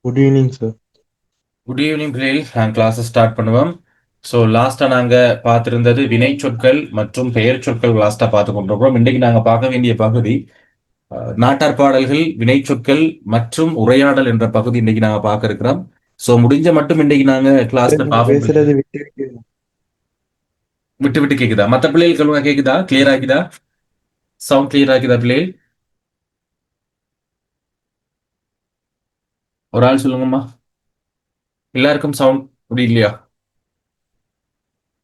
Good evening sir. Good evening பிள்ளைகள். நாங்கள் classes start பண்ணுவோம். ஸோ லாஸ்ட்டாக நாங்கள் பார்த்துருந்தது வினை சொற்கள் மற்றும் பெயர் சொற்கள் லாஸ்ட்டாக பார்த்து கொண்டிருக்கிறோம். இன்றைக்கு நாங்கள் பார்க்க வேண்டிய பகுதி நாட்டார் பாடல்கள், வினை சொற்கள் மற்றும் உரையாடல் என்ற பகுதி இன்னைக்கு நாங்கள் பார்க்க இருக்கிறோம். ஸோ முடிஞ்ச மட்டும் இன்னைக்கு நாங்கள் சார், கிளாஸ்ல நீங்க பார்ப்போம். பேசுறது விட்டு விட்டு விட்டு விட்டு கேக்குதா? மற்ற பிள்ளைகளுக்கு ஒழுங்கா கேக்குதா? கிளியர் ஆகிதா? சவுண்ட் கிளியர் ஆகிதா பிள்ளைகள்? ஒரு ஆள் சொல்லுங்கம்மா. எல்லாருக்கும் சவுண்ட் அப்படி இல்லையா?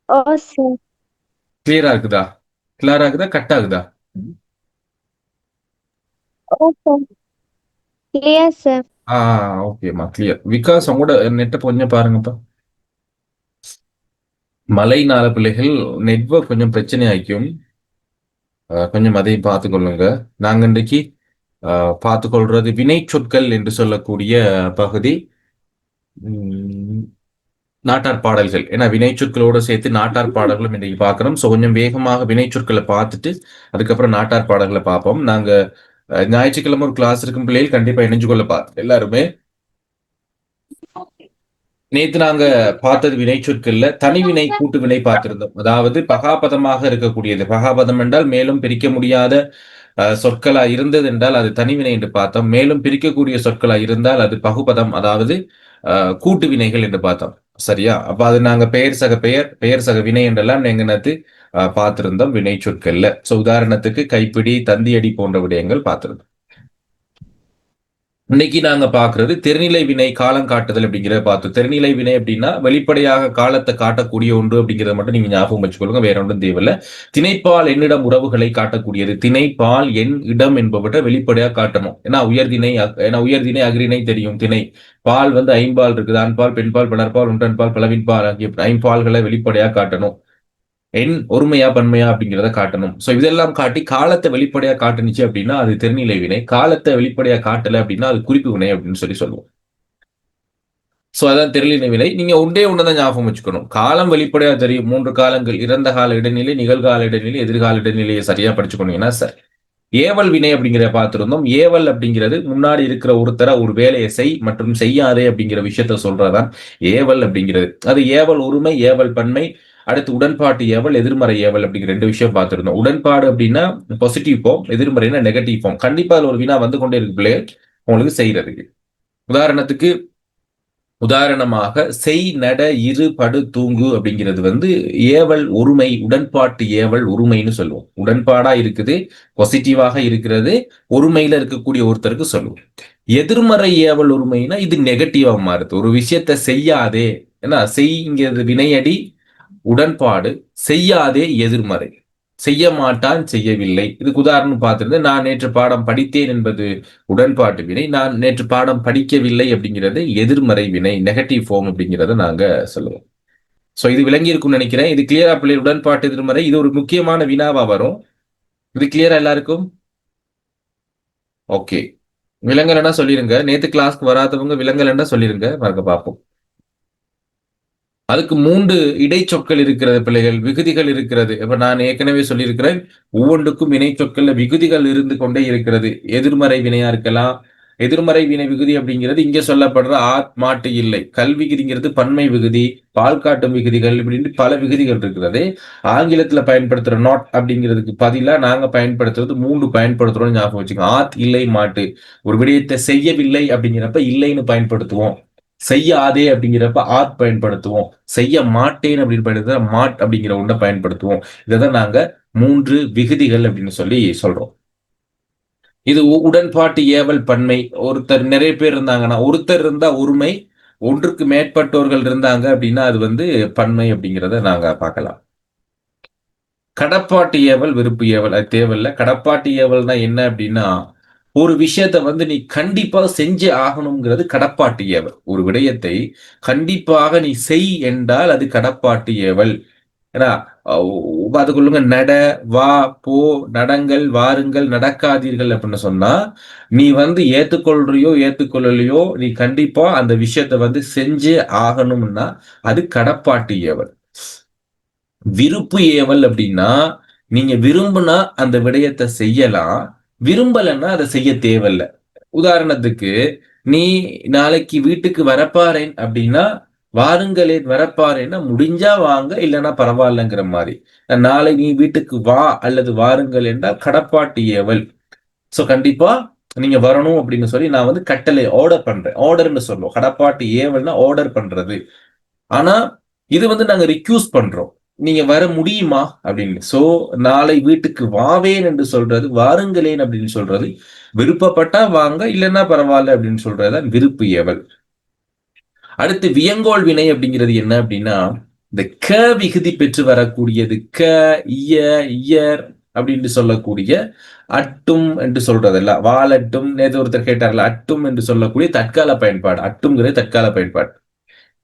ஓ சார். கிளியரா இருக்குதா? கிளியரா இருக்குதா? கட் ஆகுதா? ஓ சார். Clear sir. ஓகேம்மா, கிளியர். விகாஸ் உங்களோட நெட்டை கொஞ்சம் பாருங்கப்பா. மழைனால பிள்ளைகள் நெட்வொர்க் கொஞ்சம் பிரச்சனை ஆயிக்கும். கொஞ்சம் அதையும் பார்த்துக்கொள்ளுங்க. நாங்க இன்றைக்கு பார்த்துக்கொள்றது வினை சொற்கள் என்று சொல்லக்கூடிய பகுதி. நாட்டார் பாடல்கள், ஏன்னா வினை சொற்களோடு சேர்த்து நாட்டார் பாடல்களும் இன்றைக்கு பார்க்கிறோம். ஸோ கொஞ்சம் வேகமாக வினை சொற்களை பார்த்துட்டு அதுக்கப்புறம் நாட்டார் பாடல்களை பார்ப்போம். நாங்க ஞாயிற்றுக்கிழமை ஒரு கிளாஸ் இருக்கும் பிள்ளைகள் கண்டிப்பா இணைஞ்சு கொள்ள எல்லாருமே. நேத்து நாங்க பார்த்தது வினை சொற்கள்ல தனிவினை கூட்டு வினை பார்த்திருந்தோம். அதாவது பகாபதமாக இருக்கக்கூடியது. பகாபதம் என்றால் மேலும் பிரிக்க முடியாத சொற்களா இருந்தது என்றால் அது தனிவினை என்று பார்த்தோம். மேலும் பிரிக்கக்கூடிய சொற்களா இருந்தால் அது பகுபதம், அதாவது கூட்டு வினைகள் என்று பார்த்தோம். சரியா? அப்ப அது நாங்க பெயர் சக பெயர், பெயர் சக வினை என்றெல்லாம் எங்கனது பார்த்திருந்தோம் வினை சொற்கள்ல. சோ உதாரணத்துக்கு கைப்பிடி, தந்தியடி போன்ற விடயங்கள் பார்த்திருந்தோம். இன்னைக்கு நாங்க பாக்குறது தெரிநிலை வினை காலம் காட்டுதல் அப்படிங்கிறத பார்த்தோம். தெரிநிலை வினை அப்படின்னா வெளிப்படையாக காலத்தை காட்டக்கூடிய ஒன்று அப்படிங்கிறத மட்டும் நீங்க ஞாபகம் வச்சுக்கொள்ளுங்க, வேற ஒன்றும் தேவையில்லை. திணைப்பால் எண்ணிடம் உறவுகளை காட்டக்கூடியது. திணைப்பால் எண் இடம் என்பவற்றை வெளிப்படையாக காட்டணும். ஏன்னா உயர்திணை அகிரிணை தெரியும். திணை பால் வந்து ஐம்பால் இருக்குது. ஆண்பால், பெண்பால், பலர்பால், ஒன்றன்பால், பலவின்பால் ஆகிய ஐம்பால்களை வெளிப்படையாக காட்டணும். எண் ஒருமையா பன்மையா அப்படிங்கிறத காட்டணும். சோ இதெல்லாம் காட்டி காலத்தை வெளிப்படையா காட்டுனுச்சு அப்படின்னா அது தெரிநிலை வினை. காலத்தை வெளிப்படையா காட்டல அப்படின்னா அது குறிப்பு வினை அப்படின்னு சொல்லுவோம். சோ அதான் தெரிநிலை வினை. நீங்க ஒன்றுதான் ஞாபகம் வச்சுக்கணும். காலம் வெளிப்படையா தெரியும். 3 காலங்கள்: இறந்த கால இடைநிலை, நிகழ்கால இடைநிலை, எதிர்கால இடைநிலையை சரியா படிச்சுக்கொண்டீங்கன்னா சார். ஏவல் வினை அப்படிங்கிறத பார்த்திருந்தோம். ஏவல் அப்படிங்கிறது முன்னாடி இருக்கிற ஒருத்தர ஒரு வேலையை செய் மற்றும் செய்யாதே அப்படிங்கிற விஷயத்த சொல்றதான் ஏவல் அப்படிங்கிறது. அது ஏவல் ஒருமை, ஏவல் பன்மை, அடுத்து உடன்பாட்டு ஏவல், எதிர்மறை ஏவல் அப்படிங்கிற 2 விஷயம் பார்த்திருந்தோம். உடன்பாடு அப்படின்னா பாசிட்டிவ் ஃபார்ம், எதிர்மறைனா நெகட்டிவ் ஃபார்ம். கண்டிப்பா அதுல ஒரு வினா வந்து கொண்டே இருக்கு பிள்ளைகள் உங்களுக்கு செய்யறதுக்கு. உதாரணமாக செய், நட, இரு, படு, தூங்கு அப்படிங்கிறது வந்து ஏவல் ஒருமை, உடன்பாட்டு ஏவல் ஒருமைன்னு சொல்லுவோம். உடன்பாடா இருக்குது, பாசிட்டிவாக இருக்கிறது, ஒருமையில இருக்கக்கூடிய ஒருத்தருக்கு சொல்லுவோம். எதிர்மறை ஏவல் ஒருமைனா இது நெகட்டிவா மாறுது. ஒரு விஷயத்த செய்யாதே, ஏன்னா செய்ங்கிறது வினையடி, உடன்பாடு, செய்யாதே எதிர்மறை. செய்ய மாட்டான், செய்யவில்லை. இதுக்கு உதாரணம் பார்த்திருந்தேன். நான் நேற்று பாடம் படித்தேன் என்பது உடன்பாட்டு வினை. நான் நேற்று பாடம் படிக்கவில்லை அப்படிங்கிறது எதிர்மறை வினை, நெகட்டிவ் ஃபார்ம் அப்படிங்கிறத நாங்க சொல்லுவோம். சோ இது விளங்கி இருக்கும்னு நினைக்கிறேன். இது கிளியரா பிள்ளை? உடன்பாட்டு எதிர்மறை இது ஒரு முக்கியமான வினாவா வரும். இது கிளியரா எல்லாருக்கும்? ஓகே. விலங்கலன்னா சொல்லிருங்க. நேத்து கிளாஸ்க்கு வராதவங்க விலங்கலன்னா சொல்லிருங்க, மறக்க பார்ப்போம். அதுக்கு 3 இடைச்சொற்கள் இருக்கிறது பிள்ளைகள், விகுதிகள் இருக்கிறது. இப்ப நான் ஏற்கனவே சொல்லியிருக்கிறேன், ஒவ்வொன்றுக்கும் வினை சொற்கள்ல விகுதிகள் இருந்து கொண்டே இருக்கிறது. எதிர்மறை வினையா இருக்கலாம். எதிர்மறை வினை விகுதி அப்படிங்கிறது இங்க சொல்லப்படுற ஆத், மாட்டு, இல்லை. கல்விகுதிங்கிறது பன்மை விகுதி, பால் காட்டும் விகுதிகள், இப்படின்னு பல விகுதிகள் இருக்கிறது. ஆங்கிலத்துல பயன்படுத்துற நாட் அப்படிங்கிறதுக்கு பதிலா நாங்க பயன்படுத்துறது 3 பயன்படுத்துறோம், ஞாபகம் வச்சுக்கோங்க. ஆத், இல்லை, மாட்டு. ஒரு விடயத்தை செய்யவில்லை அப்படிங்கிறப்ப இல்லைன்னு பயன்படுத்துவோம். செய்யாதே அப்படிங்கிறப்ப ஆத் பயன்படுத்துவோம். செய்ய மாட்டேன் அப்படின்னு பயன்படுத்த மாட் அப்படிங்கிற ஒன்றை பயன்படுத்துவோம். இதைதான் நாங்க 3 விகுதிகள் அப்படின்னு சொல்லி சொல்றோம். இது உடன்பாட்டு ஏவல் பன்மை. ஒருத்தர் நிறைய பேர் இருந்தாங்கன்னா, ஒருத்தர் இருந்தா ஒருமை, ஒன்றுக்கு மேற்பட்டோர்கள் இருந்தாங்க அப்படின்னா அது வந்து பன்மை அப்படிங்கிறத நாங்க பார்க்கலாம். கடப்பாட்டு ஏவல், விருப்பு ஏவல் அது தேவையில்லை. கடப்பாட்டு ஏவல்னா என்ன அப்படின்னா, ஒரு விஷயத்த வந்து நீ கண்டிப்பா செஞ்சு ஆகணுங்கிறது கடப்பாட்டு ஏவல். ஒரு விடயத்தை கண்டிப்பாக நீ செய் என்றால் அது கடப்பாட்டு ஏவல். ஏன்னா அதுக்குள்ளுங்க நட, வா, போ, நடங்கள், வாருங்கள், நடக்காதீர்கள் அப்படின்னு சொன்னா நீ வந்து ஏத்துக்கொள்றியோ ஏத்துக்கொள்ளலையோ நீ கண்டிப்பா அந்த விஷயத்த வந்து செஞ்சு ஆகணும்னா அது கடப்பாட்டு ஏவல். விருப்பு ஏவல் அப்படின்னா நீங்க விரும்புனா அந்த விடயத்தை செய்யலாம், விரும்பலைன்னா அதை செய்ய தேவையில்லை. உதாரணத்துக்கு நீ நாளைக்கு வீட்டுக்கு வரப்பாறேன் அப்படின்னா வாருங்களேன், வரப்பாறேன்னா முடிஞ்சா வாங்க, இல்லைன்னா பரவாயில்லைங்கிற மாதிரி. நாளை நீ வீட்டுக்கு வா அல்லது வாருங்கள் என்றால் கடப்பாட்டு ஏவல். சோ கண்டிப்பா நீங்க வரணும் அப்படின்னு சொல்லி நான் வந்து கட்டளை ஆர்டர் பண்றேன். ஆர்டர்னு சொல்லுவோம். கடப்பாட்டு ஏவல்னா ஆர்டர் பண்றது. ஆனா இது வந்து நாங்க ரிக்யூஸ் பண்றோம். நீங்க வர முடியுமா அப்படின்னு. சோ நாளை வீட்டுக்கு வாவேன் என்று சொல்றது, வாருங்களேன் அப்படின்னு சொல்றது, விருப்பப்பட்டா வாங்க, இல்லைன்னா பரவாயில்ல அப்படின்னு சொல்றதுதான் விருப்பு ஏவல். அடுத்து வியங்கோள் வினை அப்படிங்கிறது என்ன அப்படின்னா, இந்த க விகுதி பெற்று வரக்கூடியது க, இய, இயர் அப்படின்னு சொல்லக்கூடிய அட்டும் என்று சொல்றதல்ல, வாழட்டும். நேற்று ஒருத்தர் கேட்டார்ல, அட்டும் என்று சொல்லக்கூடிய தற்கால பயன்பாடு. அட்டும்ங்கிறது தற்கால பயன்பாடு.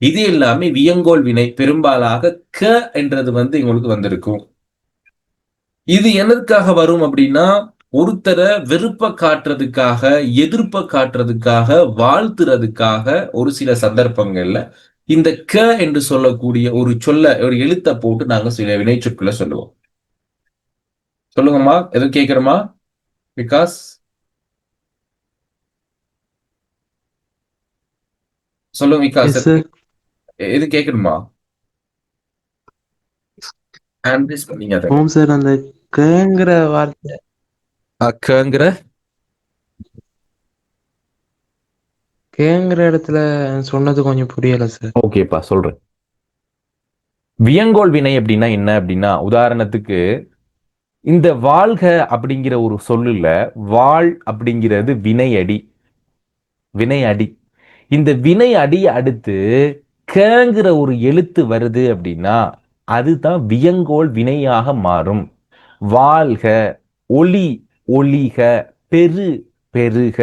இது எல்லாமே வியங்கோள் வினை. பெரும்பாலாக க என்றது வந்து உங்களுக்கு வந்திருக்கும். இது எதற்காக வரும் அப்படின்னா, ஒருத்தரை வெறுப்ப காட்டுறதுக்காக, எதிர்ப்ப காட்டுறதுக்காக, வாழ்த்துறதுக்காக ஒரு சில சந்தர்ப்பங்கள்ல இந்த க என்று சொல்லக்கூடிய ஒரு சொல்ல, ஒரு எழுத்தை போட்டு நாங்க சில வினை சொற்களை சொல்லுவோம். சொல்லுங்கம்மா, எதுவும் கேட்கிறோமா? விகாஸ் சொல்லுங்க. Vikas yes sir. எது கேட்கணுமா? ஹேண்ட் ரைஸ் பண்ணீங்க. ஓம் சார், அந்த கேங்கிற வார்த்தை கங்கிற கேங்கிற இடத்துல சொன்னது கொஞ்சம் புரியல சார். ஓகேப்பா, சொல்றேன். வியங்கோள் வினை அப்படின்னா என்ன அப்படின்னா, உதாரணத்துக்கு இந்த வாழ்க அப்படிங்கிற ஒரு சொல்லுல வாழ் அப்படிங்கிறது வினையடி. வினையடி. இந்த வினை அடியை அடுத்து கங்கிற ஒரு எழுத்து வருது அப்படின்னா அதுதான் வியங்கோள் வினையாக மாறும். வாழ்க, ஒளி, ஒளிக, பெரு, பெருக,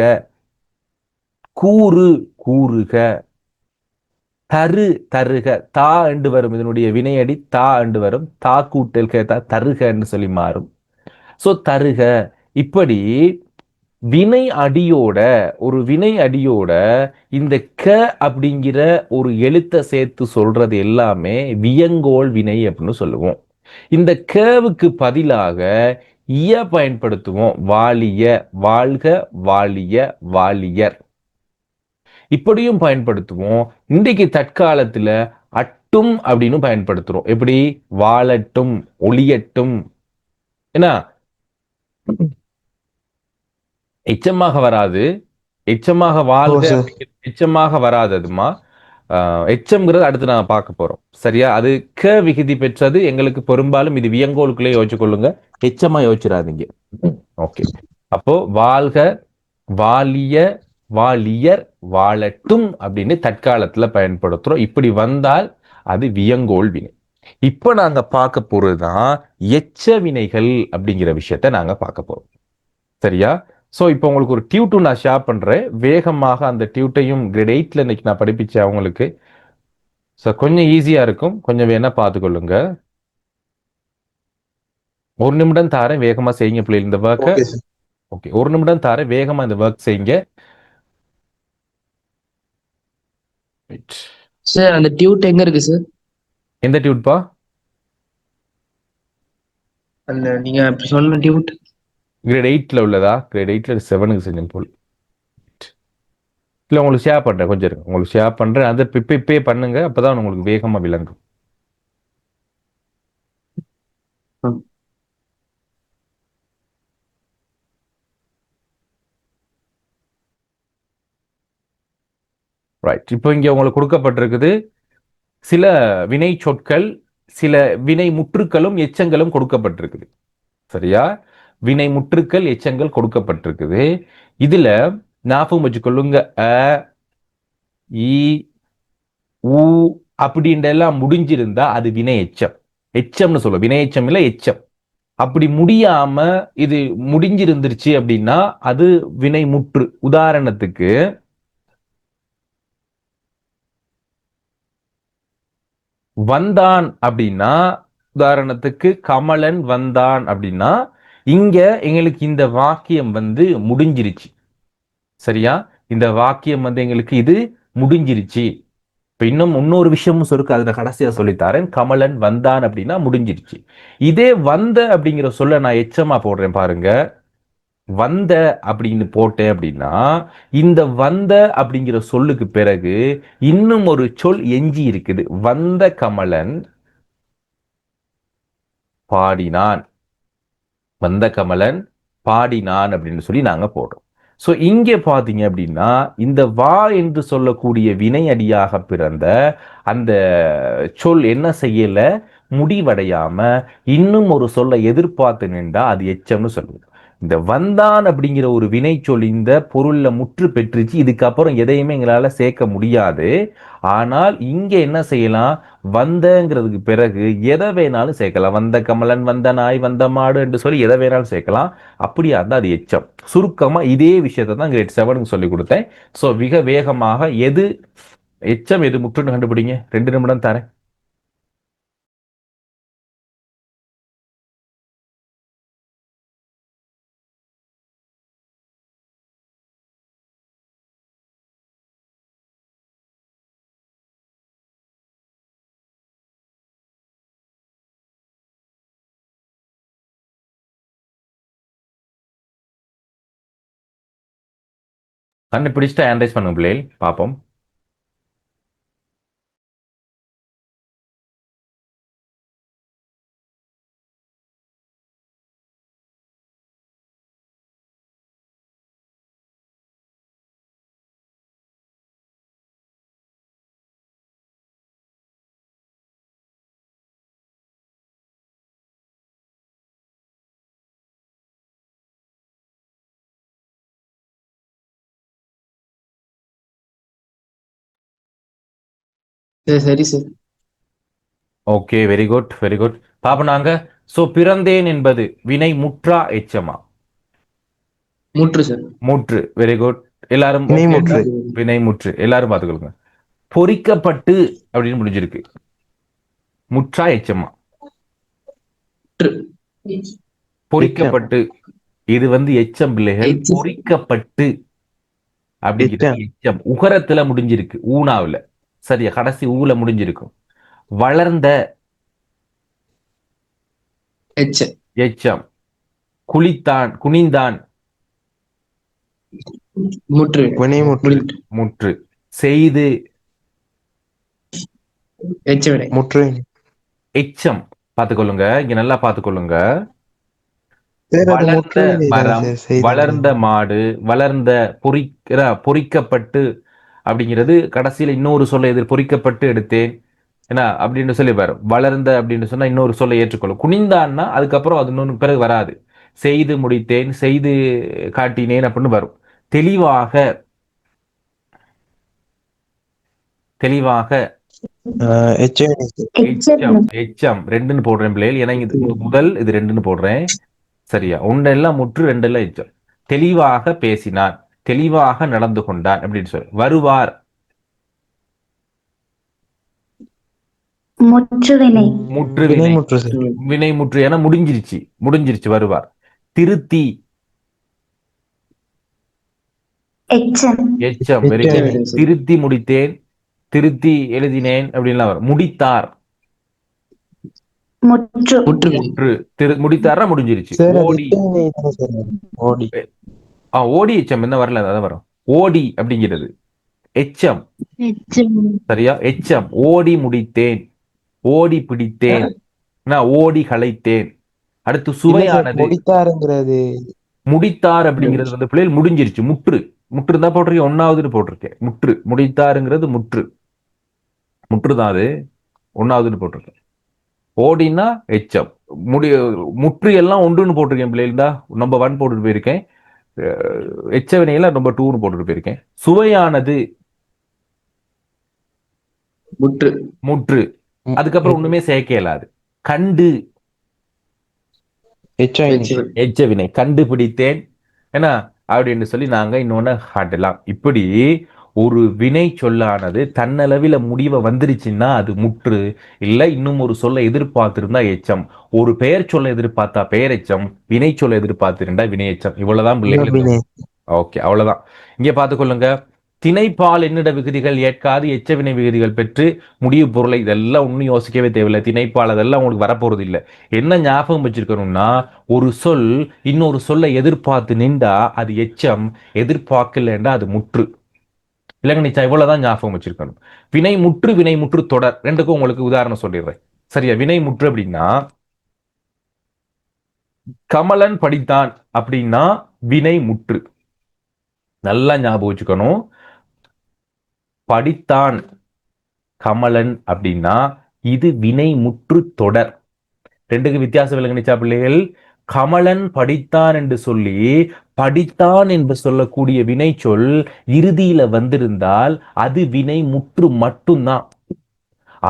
கூறு, கூறுக, தரு, தருக. தா என்று வரும். இதனுடைய வினையடி தா என்று வரும். தா கூட்டல் கேட்டா தருக என்று சொல்லி மாறும். சோ தருக. இப்படி வினை அடியோட, ஒரு வினை அடியோட இந்த க அப்படிங்கிற ஒரு எழுத்தை சேர்த்து சொல்றது எல்லாமே வியங்கோள் வினை அப்படின்னு சொல்லுவோம். இந்த கவுக்கு பதிலாக இய பயன்படுத்துவோம். வாலிய, வாழ்க, வாலிய, வாலியர். இப்படியும் பயன்படுத்துவோம். இன்றைக்கு தற்காலத்துல அட்டும் அப்படின்னு பயன்படுத்துறோம். எப்படி? வாழட்டும், ஒளியட்டும். என்ன? எச்சமாக வராது. எச்சமாக வாழ்க, எச்சமாக வராததுமா. எச்சம்ங்கிறது அடுத்து நான் பார்க்க போறோம். சரியா? அது க விகுதி பெற்றது. எங்களுக்கு பெரும்பாலும் இது வியங்கோலுக்குள்ளே யோசிச்சு கொள்ளுங்க. எச்சமா யோசிச்சிடாதீங்க. ஓகே. அப்போ வாழ்க, வாலிய, வாலியர், வாழட்டும் அப்படின்னு தற்காலத்துல பயன்படுத்துறோம். இப்படி வந்தால் அது வியங்கோள் வினை. இப்ப நாங்க பார்க்க போறதுதான் எச்ச வினைகள் அப்படிங்கிற விஷயத்த நாங்க பார்க்க போறோம். சரியா? ஸோ இப்போ உங்களுக்கு ஒரு டியூட்டு நான் ஷேர் பண்றேன். வேகமாக அந்த டியூட்டையும் கிரேட் 8ல இன்னைக்கு நான் படிப்பிச்சேன் அவங்களுக்கு. ஸோ கொஞ்சம் ஈஸியா இருக்கும். கொஞ்சம் வேணா பார்த்துக்கொள்ளுங்க. ஒரு நிமிடம் தாரேன், வேகமா செய்யுங்க பிள்ளை இந்த ஒர்க்கை. ஓகே, ஒரு நிமிடம் தாரேன், வேகமா இந்த ஒர்க் செய்யுங்க. சார் அந்த டியூட் எங்க இருக்கு சார்? எந்த டியூட்பா? அந்த நீங்க இப்ப சொன்ன டியூட் கிரேட் 8ல உள்ளதா? கிரேட் 8ல 7க்கு செஞ்சேன் போல். இல்லை, உங்களுக்கு ஷேர் பண்றேன். கொஞ்சம் இருக்கு, உங்களுக்கு ஷேர் பண்றேன். அதை இப்பே பண்ணுங்க. அப்பதான் உங்களுக்கு வேகமா விளங்கும். ரைட். இப்போ இங்க உங்களுக்கு கொடுக்கப்பட்டிருக்குது சில வினை சொற்கள், சில வினை முற்றுக்களும் எச்சங்களும் கொடுக்கப்பட்டிருக்குது. சரியா? வினை முற்றுக்கள், எச்சங்கள் கொடுக்கப்பட்டிருக்குது. இதுல ஞாபகம் வச்சுக்கொள்ளுங்க. அ, இ, உ அப்படின்ற எல்லாம் முடிஞ்சிருந்தா அது வினை எச்சம். எச்சம்னு சொல்ல, வினை எச்சம் இல்ல, எச்சம். அப்படி முடியாம இது முடிஞ்சிருந்துருச்சு அப்படின்னா அது வினை முற்று. உதாரணத்துக்கு வந்தான் அப்படின்னா, உதாரணத்துக்கு கமலன் வந்தான் அப்படின்னா இங்க எங்களுக்கு இந்த வாக்கியம் வந்து முடிஞ்சிருச்சு. சரியா? இந்த வாக்கியம் வந்து எங்களுக்கு இது முடிஞ்சிருச்சு. இப்ப இன்னொரு விஷயமும் இருக்கு, அதுல கடைசியா சொல்லித்தாரேன். கமலன் வந்தான் அப்படின்னா முடிஞ்சிருச்சு. இதே வந்த அப்படிங்கிற சொல்ல நான் எச்சமா போடுறேன் பாருங்க. வந்த அப்படின்னு போட்டேன் அப்படின்னா இந்த வந்த அப்படிங்கிற சொல்லுக்கு பிறகு இன்னும் ஒரு சொல் எஞ்சி இருக்குது. வந்த கமலன் பாடினான், வந்த கமலன் பாடினான் அப்படின்னு சொல்லி நாங்க போடுறோம். ஸோ இங்கே பார்த்தீங்க அப்படின்னா இந்த வா என்று சொல்லக்கூடிய வினை அடியாக பிறந்த அந்த சொல் என்ன செய்யல, முடிவடையாம இன்னும் ஒரு சொல்லை எதிர்பார்த்து நின்றா அது எச்சம்னு சொல்லுவோம். இந்த வந்தான் அப்படிங்கிற ஒரு வினை சொல் இந்த பொருள்ல முற்று பெற்றுச்சு. இதுக்கப்புறம் எதையுமே எங்களால சேர்க்க முடியாது. ஆனால் இங்க என்ன செய்யலாம், வந்தங்கிறதுக்கு பிறகு எதை வேணாலும் சேர்க்கலாம். வந்த கமலன், வந்த நாய், வந்த மாடு என்று சொல்லி எதை வேணாலும் சேர்க்கலாம். அப்படியா இருந்தா அது எச்சம். சுருக்கமா இதே விஷயத்தை தான் கிரேட் 7க்கு சொல்லி கொடுத்தேன். ஸோ மிக வேகமாக எது எச்சம் எது முற்றுன்னு கண்டுபிடிங்க. 2 நிமிடம் தரேன். கண்டுபிடிச்சிட்டு ஆனலைஸ் பண்ணுங்க பிள்ளைகள், பார்ப்போம். சரி sir. Okay, very good very good. பாப்போம் நாங்க. ஸோ பிறந்தேன் என்பது வினை முற்றா எச்சமா? முற்று சார். முற்று. Very good. எல்லாரும் வினை முற்று. வினை முற்று. எல்லாரும் பார்த்துக்கொள்ளுங்க. பொறிக்கப்பட்டு அப்படின்னு முடிஞ்சிருக்கு. முற்றா எச்சமா? பொறிக்கப்பட்டு. இது எச்சம் பிள்ளைகள். எச்சம். பொறிக்கப்பட்டு அப்படிங்கிறது எச்சம். உகரத்துல முடிஞ்சிருக்கு, ஊனாவில். சரியா, கடைசி ஊல முடிஞ்சிருக்கும். வளர்ந்த எச்சம். குளித்தான், குனிந்தான். முற்று. வினை முற்று. முற்று. செய்து முற்று. எச்சம். பார்த்துக்கொள்ளுங்க, இங்க நல்லா பார்த்துக்கொள்ளுங்க. சார், அது வளர்ந்த முற்று வினை தானே மரம், சார், செய்தி வளர்ந்த மாடு, வளர்ந்த பொறிக்கப்பட்டு அப்படிங்கிறது கடைசியில இன்னொரு சொல்ல எதிர் பொறிக்கப்பட்டு எடுத்தேன் என்ன அப்படின்னு சொல்லி வரும். வளர்ந்த அப்படின்னு சொன்னா இன்னொரு சொல்ல ஏற்றுக்கொள்ளும். குனிந்தான்னா அதுக்கப்புறம் அது இன்னொன்று பிறகு வராது. செய்து முடித்தேன், செய்து காட்டினேன் அப்படின்னு வரும். தெளிவாக தெளிவாக எச்சம் 2ன்னு போடுறேன் பிள்ளைகள். ஏன்னா இது முதல், இது 2ன்னு போடுறேன். சரியா, ஒன்றெல்லாம் முற்று, 2எல்லாம் எச்சம். தெளிவாக பேசினான், தெளிவாக நடந்து கொண்டான் அப்படின்னு சொல்லு. வருவார். முற்றுவினை. முற்றுவினை. வினை முற்று என முடிஞ்சிருச்சு, முடிஞ்சிருச்சு. வருவார். திருத்தி எச்சம். எச்சம். திருத்தி முடித்தேன், திருத்தி எழுதினேன் அப்படின்லாம் வரும். முடித்தார். முற்று. முடித்தாரா முடிஞ்சிருச்சு. ஓடி. ஓடி எச்சம் என்ன வரல, அதான் வரும். ஓடி அப்படிங்கிறது எச்சம். சரியா, எச்சம். ஓடி முடித்தேன், ஓடி பிடித்தேன், ஓடி களைத்தேன். அடுத்து சுவையானது. முடித்தார் அப்படிங்கிறது பிள்ளைகள் முடிஞ்சிருச்சு. முற்று. முற்று தான் போட்டிருக்கேன், 1வது போட்டிருக்கேன். முற்று. முடித்தாருங்கிறது முற்று. முற்றுதான் அது, 1வது போட்டிருக்கேன். ஓடினா எச்சம். முற்று எல்லாம் 1ன்னு போட்டிருக்கேன் பிள்ளைகள் தான். நம்பர் 1 போட்டுட்டு போயிருக்கேன். எச்சவினையில நம்பர் 2ன்னு போட்டுட்டு போயிருக்கேன். சுவையானது முற்று. முற்று. அதுக்கப்புறம் ஒண்ணுமே சேர்க்க இயலாது. கண்டு எச்சவினை. கண்டுபிடித்தேன் என்ன அப்படின்னு சொல்லி நாங்க இன்னொன்னு காட்டலாம். இப்படி ஒரு வினை சொல்லானது தன்னளவில் முடிவை வந்துருச்சுன்னா அது முற்று. இல்ல இன்னும் ஒரு சொல்ல எதிர்பார்த்திருந்தா எச்சம். ஒரு பெயர் சொல்ல எதிர்பார்த்தா பெயர் எச்சம், வினை சொல்ல எதிர்பார்த்திருந்தா வினை எச்சம். இவ்வளவுதான் பிள்ளைகளுக்கு. ஓகே, அவ்வளவுதான். இங்க பார்த்துக்கொள்ளுங்க. திணைப்பால் என்னிட விகுதிகள் ஏற்காது எச்சவினை விகுதிகள் பெற்று முடிவு பொருளை இதெல்லாம் ஒன்றும் யோசிக்கவே தேவையில்லை. திணைப்பால் அதெல்லாம் உங்களுக்கு வரப்போறது இல்லை. என்ன ஞாபகம் வச்சிருக்கணும்னா, ஒரு சொல் இன்னொரு சொல்லை எதிர்பார்த்து நின்றா அது எச்சம், எதிர்பார்க்கலண்டா அது முற்று. இலங்கணிச்சா இவ்வளவுதான் ஞாபகம் வச்சிருக்கணும். வினை முற்று வினை முற்று தொடர் ரெண்டுக்கும் உங்களுக்கு உதாரணம் சொல்லிடுறேன். சரியா? வினை முற்று அப்படின்னா கமலன் படித்தான் அப்படின்னா வினை முற்று. நல்லா ஞாபகம் வச்சுக்கணும். படித்தான் கமலன் அப்படின்னா இது வினை முற்று தொடர். ரெண்டுக்கு வித்தியாசம் விளங்கிச்சா பிள்ளைகள்? கமலன் படித்தான் என்று சொல்லி படித்தான் என்று சொல்லக்கூடிய வினை சொல் இறுதியில வந்திருந்தால் அது வினை முற்று மட்டும்தான்.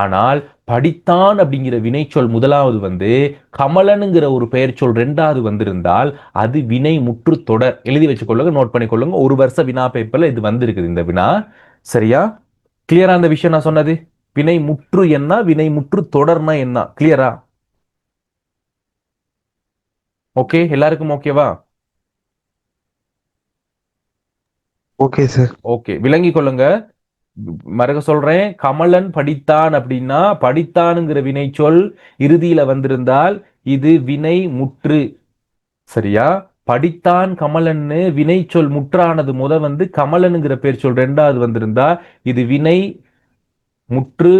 ஆனால் படித்தான் அப்படிங்கிற வினைச்சொல் முதலாவது வந்து கமலனுங்கிற ஒரு பெயர் சொல் ரெண்டாவது வந்திருந்தால் அது வினை முற்று தொடர். எழுதி வச்சுக்கொள்ளுங்க, நோட் பண்ணிக்கொள்ளுங்க. ஒரு வருஷ வினா பேப்பர்ல இது வந்திருக்குது இந்த வினா. சரியா? கிளியரா அந்த விஷயம் நான் சொன்னது? வினை முற்று என்ன, வினை முற்று தொடர்னா என்ன? கிளியரா? ஓகே, எல்லாருக்கும் ஓகேவா? Okay sir. ஓகே, விளங்கி கொள்ளுங்க. மறக்க சொல்றேன், கமலன் படித்தான் அப்படின்னா படித்தானுங்கிற வினை சொல் இறுதியில வந்திருந்தால் இது வினை முற்று. சரியா? படித்தான் கமலன்னு வினை சொல் முற்றானது வந்து கமலனுங்கிற பேர் சொல் ரெண்டாவது வந்திருந்தா இது வினை முற்று,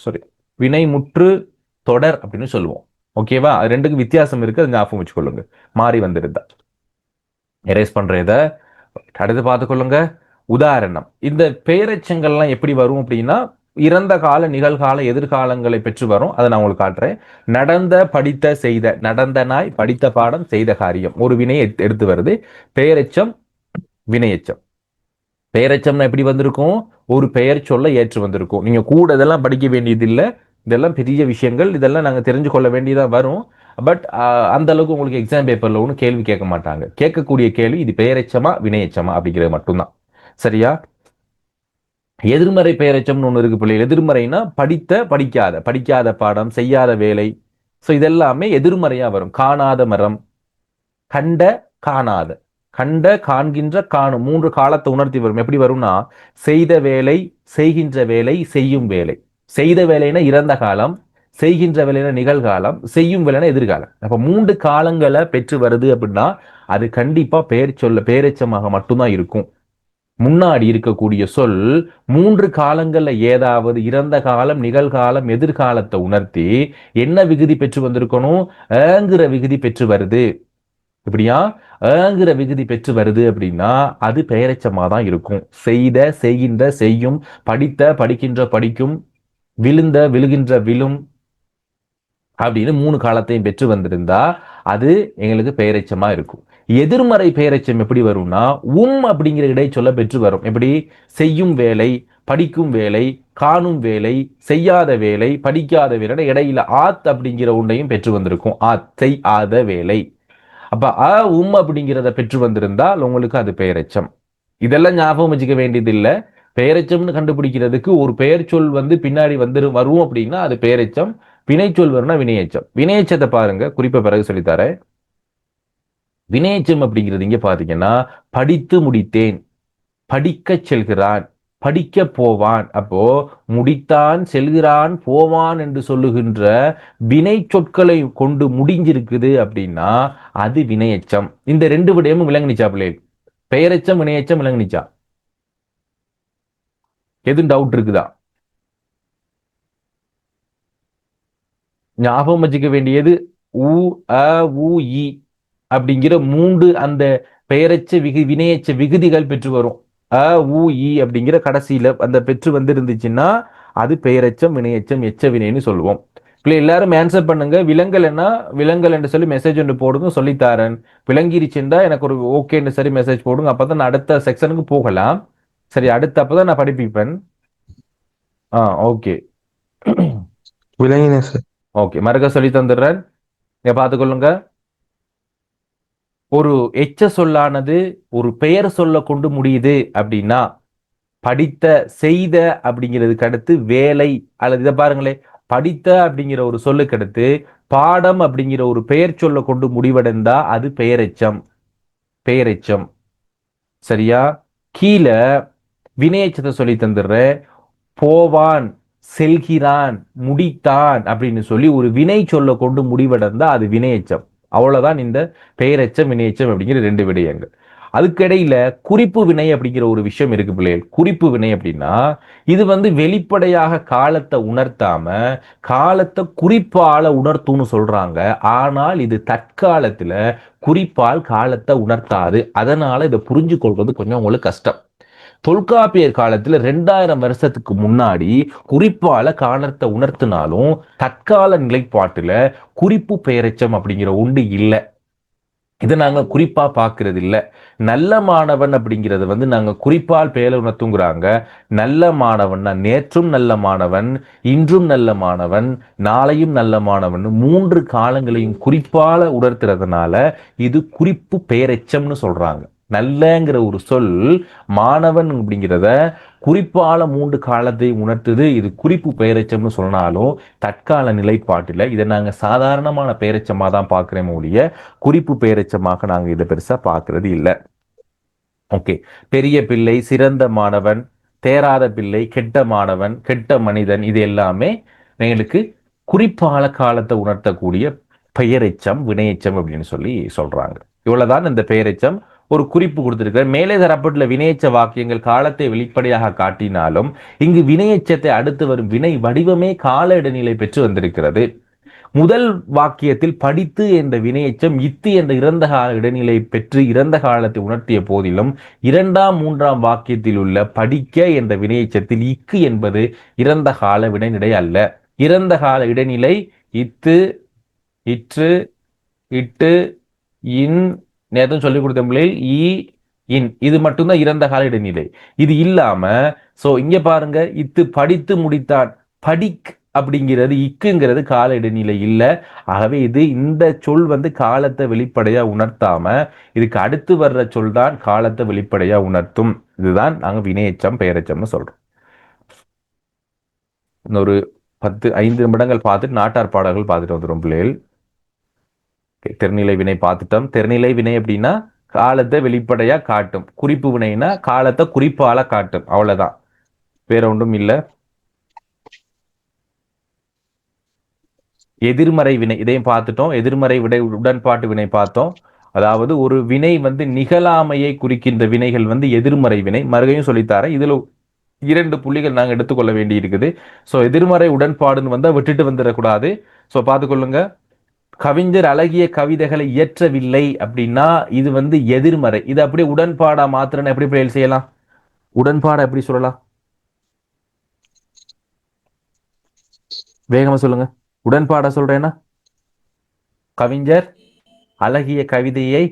சாரி, வினை முற்று தொடர் அப்படின்னு சொல்லுவோம். ஓகேவா? அது ரெண்டுக்கு வித்தியாசம் இருக்கு, அது ஞாபகம் வச்சுக்கொள்ளுங்க. மாறி வந்திருந்தா எரேஸ் பண்றத அடுத்து பார்த்துக்கொள்ளுங்க. உதாரணம், இந்த பெயரெச்சங்கள்லாம் எப்படி வரும் அப்படின்னா இறந்த கால, நிகழ்கால, எதிர்காலங்களை பெற்று வரும். அதை நான் உங்களுக்கு காட்டுறேன். நடந்த, படித்த, செய்த. நடந்த நாய், படித்த பாடம், செய்த காரியம். ஒரு வினையை எடுத்து வருது. பெயரெச்சம், வினையெச்சம். பெயரெச்சம்னா எப்படி வந்திருக்கும்? ஒரு பெயர் சொல்ல ஏற்று வந்திருக்கும். நீங்க கூட இதெல்லாம் படிக்க வேண்டியது இல்லை. இதெல்லாம் பெரிய விஷயங்கள், இதெல்லாம் நாங்க தெரிஞ்சு கொள்ள வேண்டியதா வரும். பட் அந்த அளவுக்கு உங்களுக்கு எக்ஸாம் பேப்பர்ல ஒன்றும் கேள்வி கேட்க மாட்டாங்க. கேட்கக்கூடிய கேள்வி இது பெயரெச்சமா வினையெச்சமா அப்படிங்கிறது மட்டும்தான். சரியா? எதிர்மறை பெயரெச்சம்னு ஒண்ணு இருக்கு பிள்ளைகள். எதிர்மறைனா படித்த, படிக்காத, படிக்காத பாடம், செய்யாத வேலை. ஸோ இதெல்லாமே எதிர்மறையா வரும். காணாத மரம், கண்ட, காணாத. கண்ட, காண்கின்ற, காணும், மூன்று காலத்தை உணர்த்தி வரும். எப்படி வரும்னா செய்த வேலை, செய்கின்ற வேலை, செய்யும் வேலை. செய்த வேலைனா இறந்த காலம், செய்கின்ற வேலைனா நிகழ்காலம், செய்யும் வேலைனா எதிர்காலம். அப்ப மூன்று காலங்களை பெற்று வருது அப்படின்னா அது கண்டிப்பா பெயர் சொல்ல பெயரெச்சமாக மட்டும்தான் இருக்கும். முன்னாடி இருக்கக்கூடிய சொல் மூன்று காலங்கள்ல ஏதாவது இறந்த காலம், நிகழ்காலம், எதிர்காலத்தை உணர்த்தி என்ன விகுதி பெற்று வந்திருக்கணும்? ஏங்கிற விகுதி பெற்று வருது. இப்படியா? ஏங்கிற விகுதி பெற்று வருது அப்படின்னா அது பெயரெச்சமா தான் இருக்கும். செய்த, செய்கின்ற, செய்யும், படித்த, படிக்கின்ற, படிக்கும், விழுந்த, விழுகின்ற, விழும் அப்படின்னு மூணு காலத்தையும் பெற்று வந்திருந்தா அது எங்களுக்கு பெயரெச்சமா இருக்கும். எதிர்மறை பெயரெச்சம் எப்படி வரும்னா அப்படிங்கிற இடைச்சொல்ல பெற்று வரும். எப்படி? செய்யும் வேலை, படிக்கும் வேலை, காணும் வேலை, செய்யாத வேலை, படிக்காத வேலை, இடையில ஆத் அப்படிங்கிற ஒன்றையும் பெற்று வந்திருக்கும். செய்யாத வேலை. அப்ப அப்படிங்கிறத பெற்று வந்திருந்தால் உங்களுக்கு அது பெயரெச்சம். இதெல்லாம் ஞாபகம் வச்சுக்க வேண்டியது இல்லை. பெயரெச்சம்னு கண்டுபிடிக்கிறதுக்கு ஒரு பெயர் சொல் பின்னாடி வரும் அப்படின்னா அது பெயரெச்சம். வினைச்சொல் வரும்னா வினையெச்சம். வினையெச்சத்தை பாருங்க, குறிப்பை பிறகு சொல்லித்தரேன். வினையெச்சம் அப்படிங்கிறது இங்க பாத்தீங்கன்னா படித்து முடித்தேன், படிக்க செல்கிறான், படிக்க போவான். அப்போ முடித்தான், செல்கிறான், போவான் என்று சொல்லுகின்ற வினை சொற்களை கொண்டு முடிஞ்சிருக்குது அப்படின்னா அது வினையெச்சம். இந்த ரெண்டு விடயமும் விளங்குனிச்சா பிள்ளைகள்? பெயரெச்சம், வினையெச்சம் விளங்குனிச்சா? எதுவும் டவுட் இருக்குதா? ஞாபகம் வச்சுக்க வேண்டியது உ, அ, உ, இ அப்படிங்கிற மூன்று அந்த பெயரெச்ச வினையெச்ச விகுதிகள் பெற்று வரும். அ, உ, இ அப்படிங்கிற கடைசியில அந்த பெற்று இருந்துச்சுன்னா அது பெயரெச்சம், வினையெச்சம், எச்ச வினைன்னு சொல்லுவோம். இல்லை எல்லாரும் ஆன்சர் பண்ணுங்க. விலங்கல் என்று சொல்லி மெசேஜ் ஒன்று போடுங்க, சொல்லித்தாரன். விளங்கிருச்சுண்டா எனக்கு ஒரு ஓகேன்னு சரி மெசேஜ் போடுங்க. அப்பதான் நான் அடுத்த செக்ஷனுக்கு போகலாம். சரி, அடுத்த அப்பதான் நான் படிப்பிப்பேன். ஓகே. விளங்கினேன் சார். ஓகே, மறுக்க சொல்லி தந்துடுறேன். பார்த்துக்கொள்ளுங்க. ஒரு எச்ச சொல்லானது ஒரு பெயர் சொல்ல கொண்டு முடியுது அப்படின்னா படித்த, செய்த அப்படிங்கிறதுக்கு அடுத்து வேலை, அல்லது இதை பாருங்களேன், படித்த அப்படிங்கிற ஒரு சொல்லுக்கு அடுத்து பாடம் அப்படிங்கிற ஒரு பெயர் சொல்ல கொண்டு முடிவடைந்தா அது பெயரெச்சம். பெயரெச்சம். சரியா? கீழே வினையெச்சத்தை சொல்லி தந்துடுறேன். போவான், செல்கிறான், முடித்தான் அப்படின்னு சொல்லி ஒரு வினை சொல்ல கொண்டு முடிவடைந்தா அது வினையெச்சம். அவ்வளவுதான் இந்த பெயரெச்சம் வினையெச்சம் அப்படிங்கிற ரெண்டு விடயங்கள். அதுக்கிடையில குறிப்பு வினை அப்படிங்கிற ஒரு விஷயம் இருக்கு பிள்ளைகள். குறிப்பு வினை அப்படின்னா இது வெளிப்படையாக காலத்தை உணர்த்தாம காலத்தை குறிப்பால உணர்த்தும்னு சொல்றாங்க. ஆனால் இது தற்காலத்துல குறிப்பால் காலத்தை உணர்த்தாது. அதனால இதை புரிஞ்சு கொள்வது கொஞ்சம் உங்களுக்கு கஷ்டம். தொல்காப்பியர் காலத்துல 2000 வருஷத்துக்கு முன்னாடி குறிப்பால காலத்தை உணர்த்தினாலும் தற்கால நிலைப்பாட்டுல குறிப்பு பெயரெச்சம் அப்படிங்கிற ஒன்று இல்லை. இதை நாங்க குறிப்பா பாக்குறது இல்ல. நல்ல மாணவன் அப்படிங்கிறது நாங்க குறிப்பால் பெயரை உணர்த்துங்கிறாங்க. நல்ல மாணவன் நேற்றும் நல்ல மாணவன், இன்றும் நல்ல மாணவன், நாளையும் நல்ல மாணவன் 3 காலங்களையும் குறிப்பால உணர்த்துறதுனால இது குறிப்பு பெயரெச்சம்னு சொல்றாங்க. நல்லங்கிற ஒரு சொல் மாணவன் அப்படிங்கிறத குறிப்பால 3 காலத்தை உணர்த்துது. இது குறிப்பு பெயரெச்சம்னு சொன்னாலும் தற்கால நிலைப்பாட்டில் இதை நாங்க சாதாரணமான பெயரெச்சமா தான் பார்க்கிறோம் ஒழிய குறிப்பு பெயரெச்சமாக நாங்க இதை பெருசா பார்க்கறது இல்லை. ஓகே. பெரிய பிள்ளை, சிறந்த மாணவன், தேராத பிள்ளை, கெட்ட மாணவன், கெட்ட மனிதன், இது எல்லாமே எங்களுக்கு குறிப்பால காலத்தை உணர்த்தக்கூடிய பெயரெச்சம் வினையெச்சம் அப்படின்னு சொல்லி சொல்றாங்க. இவ்வளவுதான் இந்த பெயரெச்சம். ஒரு குறிப்பு கொடுத்திருக்கிறார். மேலே தரப்பட்டுள்ள வினையெச்ச வாக்கியங்கள் காலத்தை வெளிப்படையாக காட்டினாலும் இங்கு வினையெச்சத்தை அடுத்து வரும் வினை வடிவமே கால இடைநிலை பெற்று வந்திருக்கிறது. முதல் வாக்கியத்தில் படித்து என்ற வினையெச்சம் இத்து என்ற இறந்த கால இடைநிலை பெற்று இறந்த காலத்தை உணர்த்திய போதிலும் 2ஆம் 3ஆம் வாக்கியத்தில் உள்ள படிக்க என்ற வினையெச்சத்தில் இக்கு என்பது இறந்த கால வினைநிலை அல்ல. இறந்த கால இடைநிலை இத்து, இற்று, இட்டு, இன், நேரத்தும் சொல்லிக் கொடுத்த பிள்ளைகள் இன், இது மட்டும்தான் இறந்த கால இடைநிலை. இது இல்லாம இங்க பாருங்க, இத்து படித்து முடித்தான், படிக் அப்படிங்கிறது இக்குங்கிறது கால இடைநிலை இல்லை. ஆகவே இந்த சொல் காலத்தை வெளிப்படையா உணர்த்தாம இதுக்கு அடுத்து வர்ற சொல் தான் காலத்தை வெளிப்படையா உணர்த்தும். இதுதான் நாங்க வினையெச்சம் பெயரெச்சம்னு சொல்றோம். இன்னொரு 5 நிமிடங்கள் பார்த்துட்டு நாட்டார் பாடல்கள் பார்த்துட்டு வந்துடும் பிள்ளைகள். தெர்நிலை வினை பார்த்துட்டோம். தெர்நிலை வினை அப்படின்னா காலத்தை வெளிப்படையா காட்டும். குறிப்பு வினைனா காலத்தை குறிப்பால காட்டும். அவ்வளவுதான், வேற ஒன்றும் இல்லை. எதிர்மறை வினை இதையும் பார்த்துட்டோம். எதிர்மறை விடை உடன்பாட்டு வினை பார்த்தோம். அதாவது ஒரு வினை நிகழாமையை குறிக்கின்ற வினைகள் எதிர்மறை வினை. மறுகையும் சொல்லித்தார. இதுல 2 புள்ளிகள் நாங்க எடுத்துக்கொள்ள வேண்டி இருக்குது. எதிர்மறை உடன்பாடுன்னு விட்டுட்டு வந்துடக்கூடாது. பார்த்துக்கொள்ளுங்க. கவிஞர் அழகிய கவிதைகளை இயற்றவில்லை அப்படின்னா இது எதிர்மறை. இது அப்படியே உடன்பாடா மாத்திரன்னு எப்படி செய்யலாம்? உடன்பாடா எப்படி சொல்லலாம்? வேகமா சொல்லுங்க. உடன்பாடா சொல்றேன்னா கவிஞர் அழகிய கவிதையை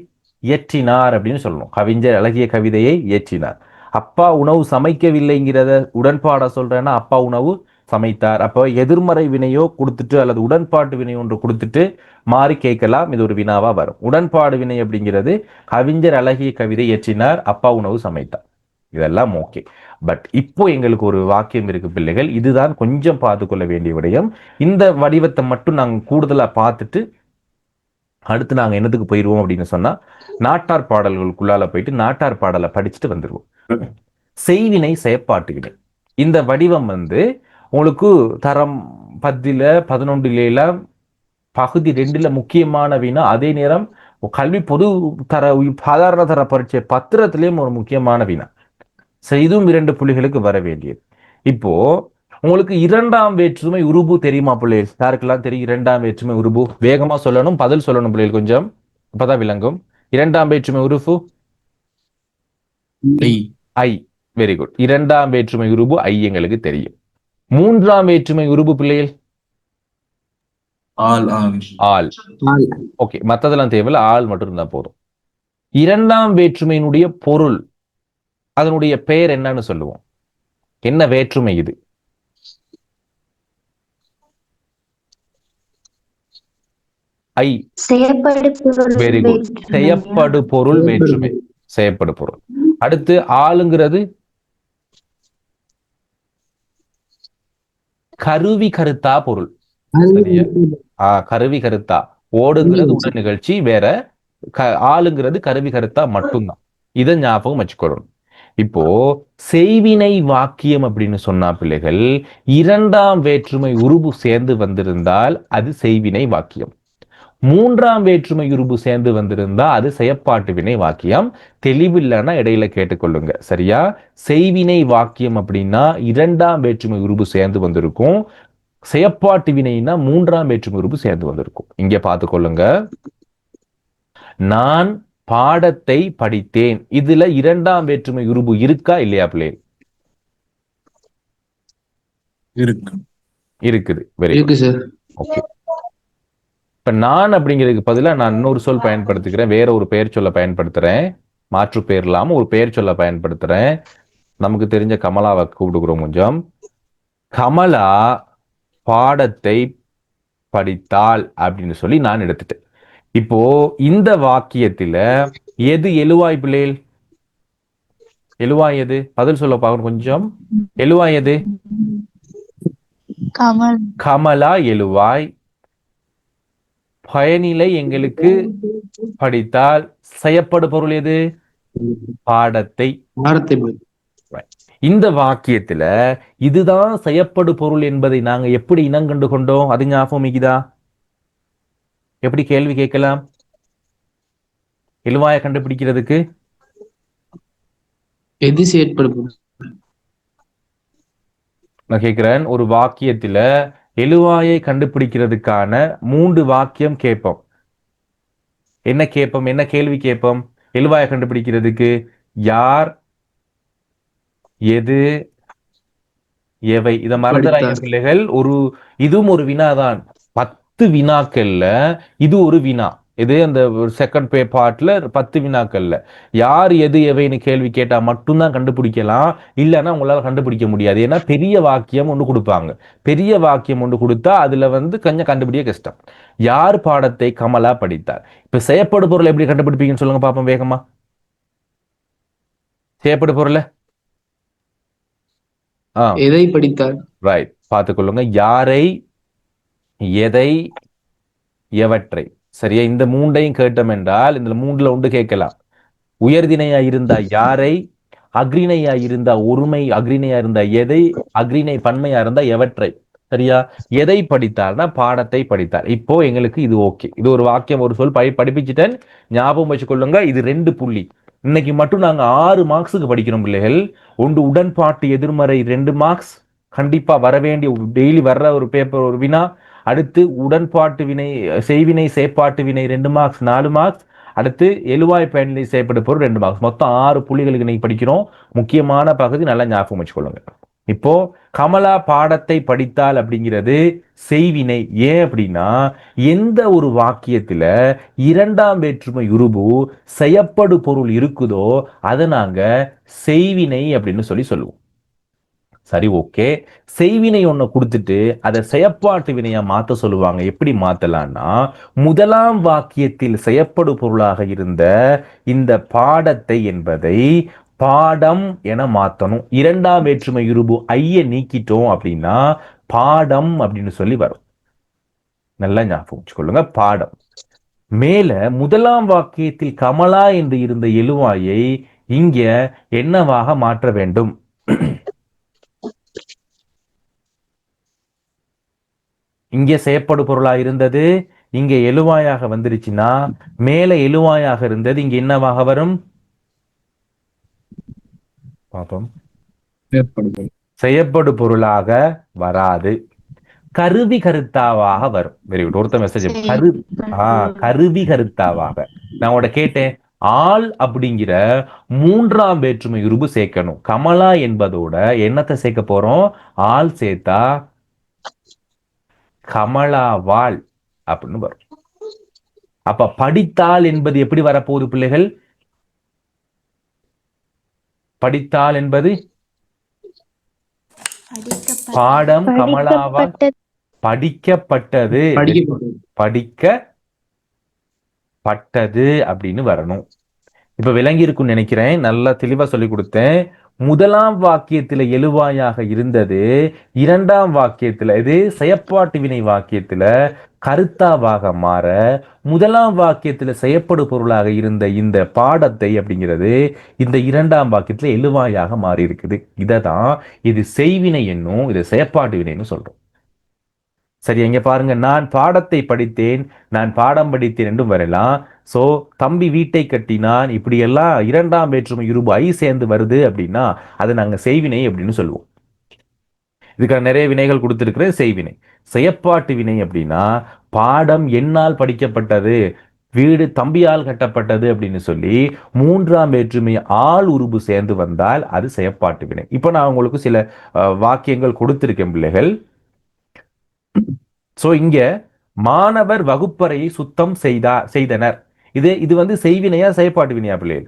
இயற்றினார் அப்படின்னு சொல்லணும். கவிஞர் அழகிய கவிதையை இயற்றினார். அப்பா உணவு சமைக்கவில்லைங்கிறத உடன்பாடா சொல்றேன்னா அப்பா உணவு சமைத்தார். அப்போ எதிர்மறை வினையோ கொடுத்துட்டு அல்லது உடன்பாட்டு வினை ஒன்று கொடுத்துட்டு மாறி கேட்கலாம். இது ஒரு வினாவா வரும். உடன்பாடு வினை அப்படிங்கிறது கவிஞர் அழகிய கவிதை இயற்றினார், அப்பா உணவு சமைத்தார், இதெல்லாம் ஓகே. பட் இப்போ எங்களுக்கு ஒரு வாக்கியம் இருக்கு பிள்ளைகள். இதுதான் கொஞ்சம் பார்த்துக்கொள்ள வேண்டிய விடயம். இந்த வடிவத்தை மட்டும் நாங்கள் கூடுதலா பார்த்துட்டு அடுத்து நாங்க என்னத்துக்கு போயிடுவோம் அப்படின்னு சொன்னா நாட்டார் பாடல்களுக்குள்ளால போயிட்டு நாட்டார் பாடலை படிச்சுட்டு வந்துடுவோம். செய்வினை செயற்பாட்டு வினை. இந்த வடிவம் உங்களுக்கு தரம் 10ல 11ல பகுதி 2ல முக்கியமான வினா. அதே நேரம் கல்வி பொது தர சாதாரண தர பரீட்சை பத்திரத்திலையும் ஒரு முக்கியமான வினா. இதுவும் 2 புள்ளிகளுக்கு வர வேண்டியது. இப்போ உங்களுக்கு 2ஆம் வேற்றுமை உருபு தெரியுமா பிள்ளைகள்? யாருக்கெல்லாம் தெரியும் 2ஆம் வேற்றுமை உருபு? வேகமா சொல்லணும், பதில் சொல்லணும் பிள்ளைகள், கொஞ்சம் அப்பதான் விளங்கும். 2ஆம் வேற்றுமை உருபு ஐ. Very good. 2ஆம் வேற்றுமை உருபு ஐ எங்களுக்கு தெரியும். 3ஆம் வேற்றுமை உருபு பிள்ளைகள் ஆல். ஓகே, மத்ததெல்லாம் தேவையில்ல, ஆள் மட்டும் இருந்தா போதும். 2ஆம் வேற்றுமையினுடைய பொருள், அதனுடைய பெயர் என்னன்னு சொல்லுவோம். என்ன வேற்றுமை இது? ஐ. Very good. செயப்படு பொருள் வேற்றுமை. செயப்படு பொருள். அடுத்து ஆளுங்கிறது கருவி கருத்தா பொருள். சரியா? கருவி கருத்தா. ஓடுங்கிறது உடல் நிகழ்ச்சி வேற, ஆளுங்கிறது கருவி கருத்தா மட்டும்தான். இதை ஞாபகம் வச்சுக்கொள்ளணும். இப்போ செய்வினை வாக்கியம் அப்படின்னு சொன்னா பிள்ளைகள் இரண்டாம் வேற்றுமை உருபு சேர்ந்து வந்திருந்தால் அது செய்வினை வாக்கியம். மூன்றாம் வேற்றுமை உருபு சேர்ந்து வந்திருந்தா அது செயற்பாட்டு வினை வாக்கியம். தெளிவில்லைன்னா இடையில கேட்டுக்கொள்ளுங்க, சரியா? செய்வினை வாக்கியம் அப்படின்னா இரண்டாம் வேற்றுமை உருபு சேர்ந்து வந்திருக்கும். செயற்பாட்டு வினைன்னா மூன்றாம் வேற்றுமை உருபு சேர்ந்து வந்திருக்கும். இங்க பார்த்துக்கொள்ளுங்க. நான் பாடத்தை படித்தேன், இதுல இரண்டாம் வேற்றுமை உருபு இருக்கா இல்லையா பிள்ளை? இருக்குது. வெரி இருக்கு சார். ஓகே. இப்ப நான் அப்படிங்கிறதுக்கு பதிலாக நான் இன்னொரு சொல் பயன்படுத்திக்கிறேன், வேற ஒரு பெயர் சொல்ல பயன்படுத்துறேன். மாற்று பெயர் இல்லாம ஒரு பெயர் சொல்ல பயன்படுத்துறேன். நமக்கு தெரிஞ்ச கமலாவை கூப்பிடுக்கிறோம் கொஞ்சம். கமலா பாடத்தை படித்தாள் அப்படின்னு சொல்லி நான் எடுத்துட்டேன். இப்போ இந்த வாக்கியத்துல எது எழுவாய் பிள்ளைகள்? எழுவாய் எது? பதில் சொல்ல பார்க்கணும் கொஞ்சம். எழுவாய் எது? கமலா எழுவாய். பயனிலை எங்களுக்கு படித்தால். செயற்படு பொருள் எது? பாடத்தை. இந்த வாக்கியத்துல இதுதான் செயற்படு பொருள் என்பதை நாங்க எப்படி இனங்கண்டு கொண்டோம்? அது ஞாபகம் இருக்குதா? எப்படி கேள்வி கேட்கலாம் எழுவாய கண்டுபிடிக்கிறதுக்கு? எது செயற்படு? நான் கேட்கிறேன், ஒரு வாக்கியத்துல எழுவாயை கண்டுபிடிக்கிறதுக்கான 3 வாக்கியம் கேட்போம். என்ன கேட்போம்? என்ன கேள்வி கேட்போம் எழுவாயை கண்டுபிடிக்கிறதுக்கு? யார், எது, எவை. இதை மறந்துடாங்க பிள்ளைகள். இதுவும் ஒரு வினாதான். 10 வினாக்கள்ல இது ஒரு வினா. இது அந்த செகண்ட் பார்ட்ல 10 வினாக்கள்ல யார், எது, எவைன்னு கேள்வி கேட்டா மட்டும்தான் கண்டுபிடிக்கலாம். இல்லைன்னா உங்களால கண்டுபிடிக்க முடியாது. ஏன்னா பெரிய வாக்கியம் ஒன்று கொடுப்பாங்க. பெரிய வாக்கியம் ஒன்று கொடுத்தா அதுல கொஞ்சம் கண்டுபிடிக்க கஷ்டம். யார் பாடத்தை கமலா படித்தார். இப்ப செயற்படு பொருள் எப்படி கண்டுபிடிப்பீங்கன்னு சொல்லுங்க பாப்போம் வேகமா. செயற்படு பொருள் எதை படித்தார்? ரைட், பார்த்துக்கொள்ளுங்க. யாரை, எதை, எவற்றை. சரியா? இந்த 3ஐயும் கேட்டோம் என்றால் இந்த 3ல ஒன்று கேட்கலாம். உயர்திணையா இருந்தா யாரை, அக்ரிணையா இருந்தா ஒருமை, அக்ரிணையா இருந்தா எதை, அக்ரிணை பன்மையா இருந்தா எவற்றை. சரியா? எதை படித்தார்னா பாடத்தை படித்தார். இப்போ எங்களுக்கு இது ஓகே. இது ஒரு வாக்கியம், ஒரு சொல் படிப்பிச்சுட்டேன். ஞாபகம் வச்சுக்கொள்ளுங்க. இது 2 புள்ளி. இன்னைக்கு மட்டும் நாங்க 6 மார்க்ஸுக்கு படிக்கிறோம் பிள்ளைகள். ஒன்று உடன்பாட்டு எதிர்மறை 2 மார்க்ஸ் கண்டிப்பா வர வேண்டிய, டெய்லி வர்ற ஒரு பேப்பர், ஒரு வினா. அடுத்து உடன்பாட்டு வினை, செய்வினை செயற்பாட்டு வினை 2 மார்க்ஸ் 4 மார்க்ஸ். அடுத்து எழுவாய் பயனிலை செய்யப்பட்ட பொருள் 2 மார்க்ஸ். மொத்தம் 6 புள்ளிகளுக்கு இன்னைக்கு படிக்கிறோம். முக்கியமான பகுதி நல்லா ஞாபகம் வச்சுக்கொள்ளுங்க. இப்போ கமலா பாடத்தை படித்தால் அப்படிங்கிறது செய்வினை. ஏன் அப்படின்னா எந்த ஒரு வாக்கியத்துல இரண்டாம் வேற்றுமை உருபு செயற்படு பொருள் இருக்குதோ அதை நாங்க செய்வினை அப்படின்னு சொல்லுவோம். சரி, ஓகே. செய்வினை ஒண்ணு கொடுத்துட்டு அதை செயற்பாட்டு வினையா மாத்த சொல்லுவாங்க. எப்படி மாத்தலாம்னா, முதலாம் வாக்கியத்தில் செயற்படு பொருளாக இருந்த இந்த பாடத்தை என்பதை பாடம் என மாத்தணும். இரண்டாம் வேற்றுமை உருபு ஐய நீக்கிட்டோம் அப்படின்னா பாடம் அப்படின்னு சொல்லி வரும். நல்லா ஞாபகம் வச்சுக்கொள்ளுங்க, பாடம். மேல முதலாம் வாக்கியத்தில் கமலா என்று இருந்த எழுவாயை இங்க என்னவாக மாற்ற வேண்டும்? இங்க செயற்படு பொருளா இருந்தது, இங்க எழுவாயாக வந்துருச்சுன்னா மேல எழுவாயாக இருந்தது இங்க என்னவாக வரும்? பாப்போம். செயற்படு பொருளாக வராது, கருவி கருத்தாவாக வரும். Very good. ஒருத்த மெசேஜ் கருவி கருத்தாவாக. நான் உட கேட்டேன், ஆள் அப்படிங்கிற மூன்றாம் வேற்றுமை உருபு சேர்க்கணும். கமலா என்பதோட என்னத்தை சேர்க்க போறோம்? ஆள் சேர்த்தா கமலாவாள் அப்படின்னு வரும். அப்ப படித்தாள் என்பது எப்படி வரப்போகுது பிள்ளைகள்? படித்தாள் என்பது பாடம் கமலாவால் படிக்கப்பட்டது, படிக்கப்பட்டது அப்படின்னு வரணும். இப்ப விளங்கி இருக்குன்னு நினைக்கிறேன். நல்லா தெளிவா சொல்லி கொடுத்தேன். முதலாம் வாக்கியத்துல எழுவாயாக இருந்தது, இரண்டாம் வாக்கியத்துல இது செயற்பாட்டு வினை வாக்கியத்துல கருத்தாவாக மாற முதலாம் வாக்கியத்துல செயற்படு பொருளாக இருந்த இந்த பாடத்தை அப்படிங்கிறது இந்த இரண்டாம் வாக்கியத்துல எழுவாயாக மாறி இருக்குது. இததான் இது செய்வினை என்னும் இது செயற்பாட்டு வினைன்னு சொல்றோம். சரி, இங்க பாருங்க, நான் பாடத்தை படித்தேன், நான் பாடம் படித்தேன் என்றும் வரலாம். சோ தம்பி வீட்டை கட்டினான், இப்படி எல்லாம் இரண்டாம் வேற்றுமை இருபு ஐ சேர்ந்து வருது அப்படின்னா அதை நாங்க செய்வினை அப்படின்னு சொல்லுவோம். இதுக்கான நிறைய வினைகள் கொடுத்திருக்கிற செய்வினை. செயற்பாட்டு வினை அப்படின்னா பாடம் என்னால் படிக்கப்பட்டது, வீடு தம்பியால் கட்டப்பட்டது அப்படின்னு சொல்லி மூன்றாம் வேற்றுமை ஆள் உருபு சேர்ந்து வந்தால் அது செயற்பாட்டு வினை. இப்போ நான் உங்களுக்கு சில வாக்கியங்கள் கொடுத்திருக்கேன் பிள்ளைகள். சோ இங்க மாணவர் வகுப்பறையை சுத்தம் செய்தனர். இது வந்து செய்வினையா செயற்பாட்டு வினையா பிள்ளைகள்?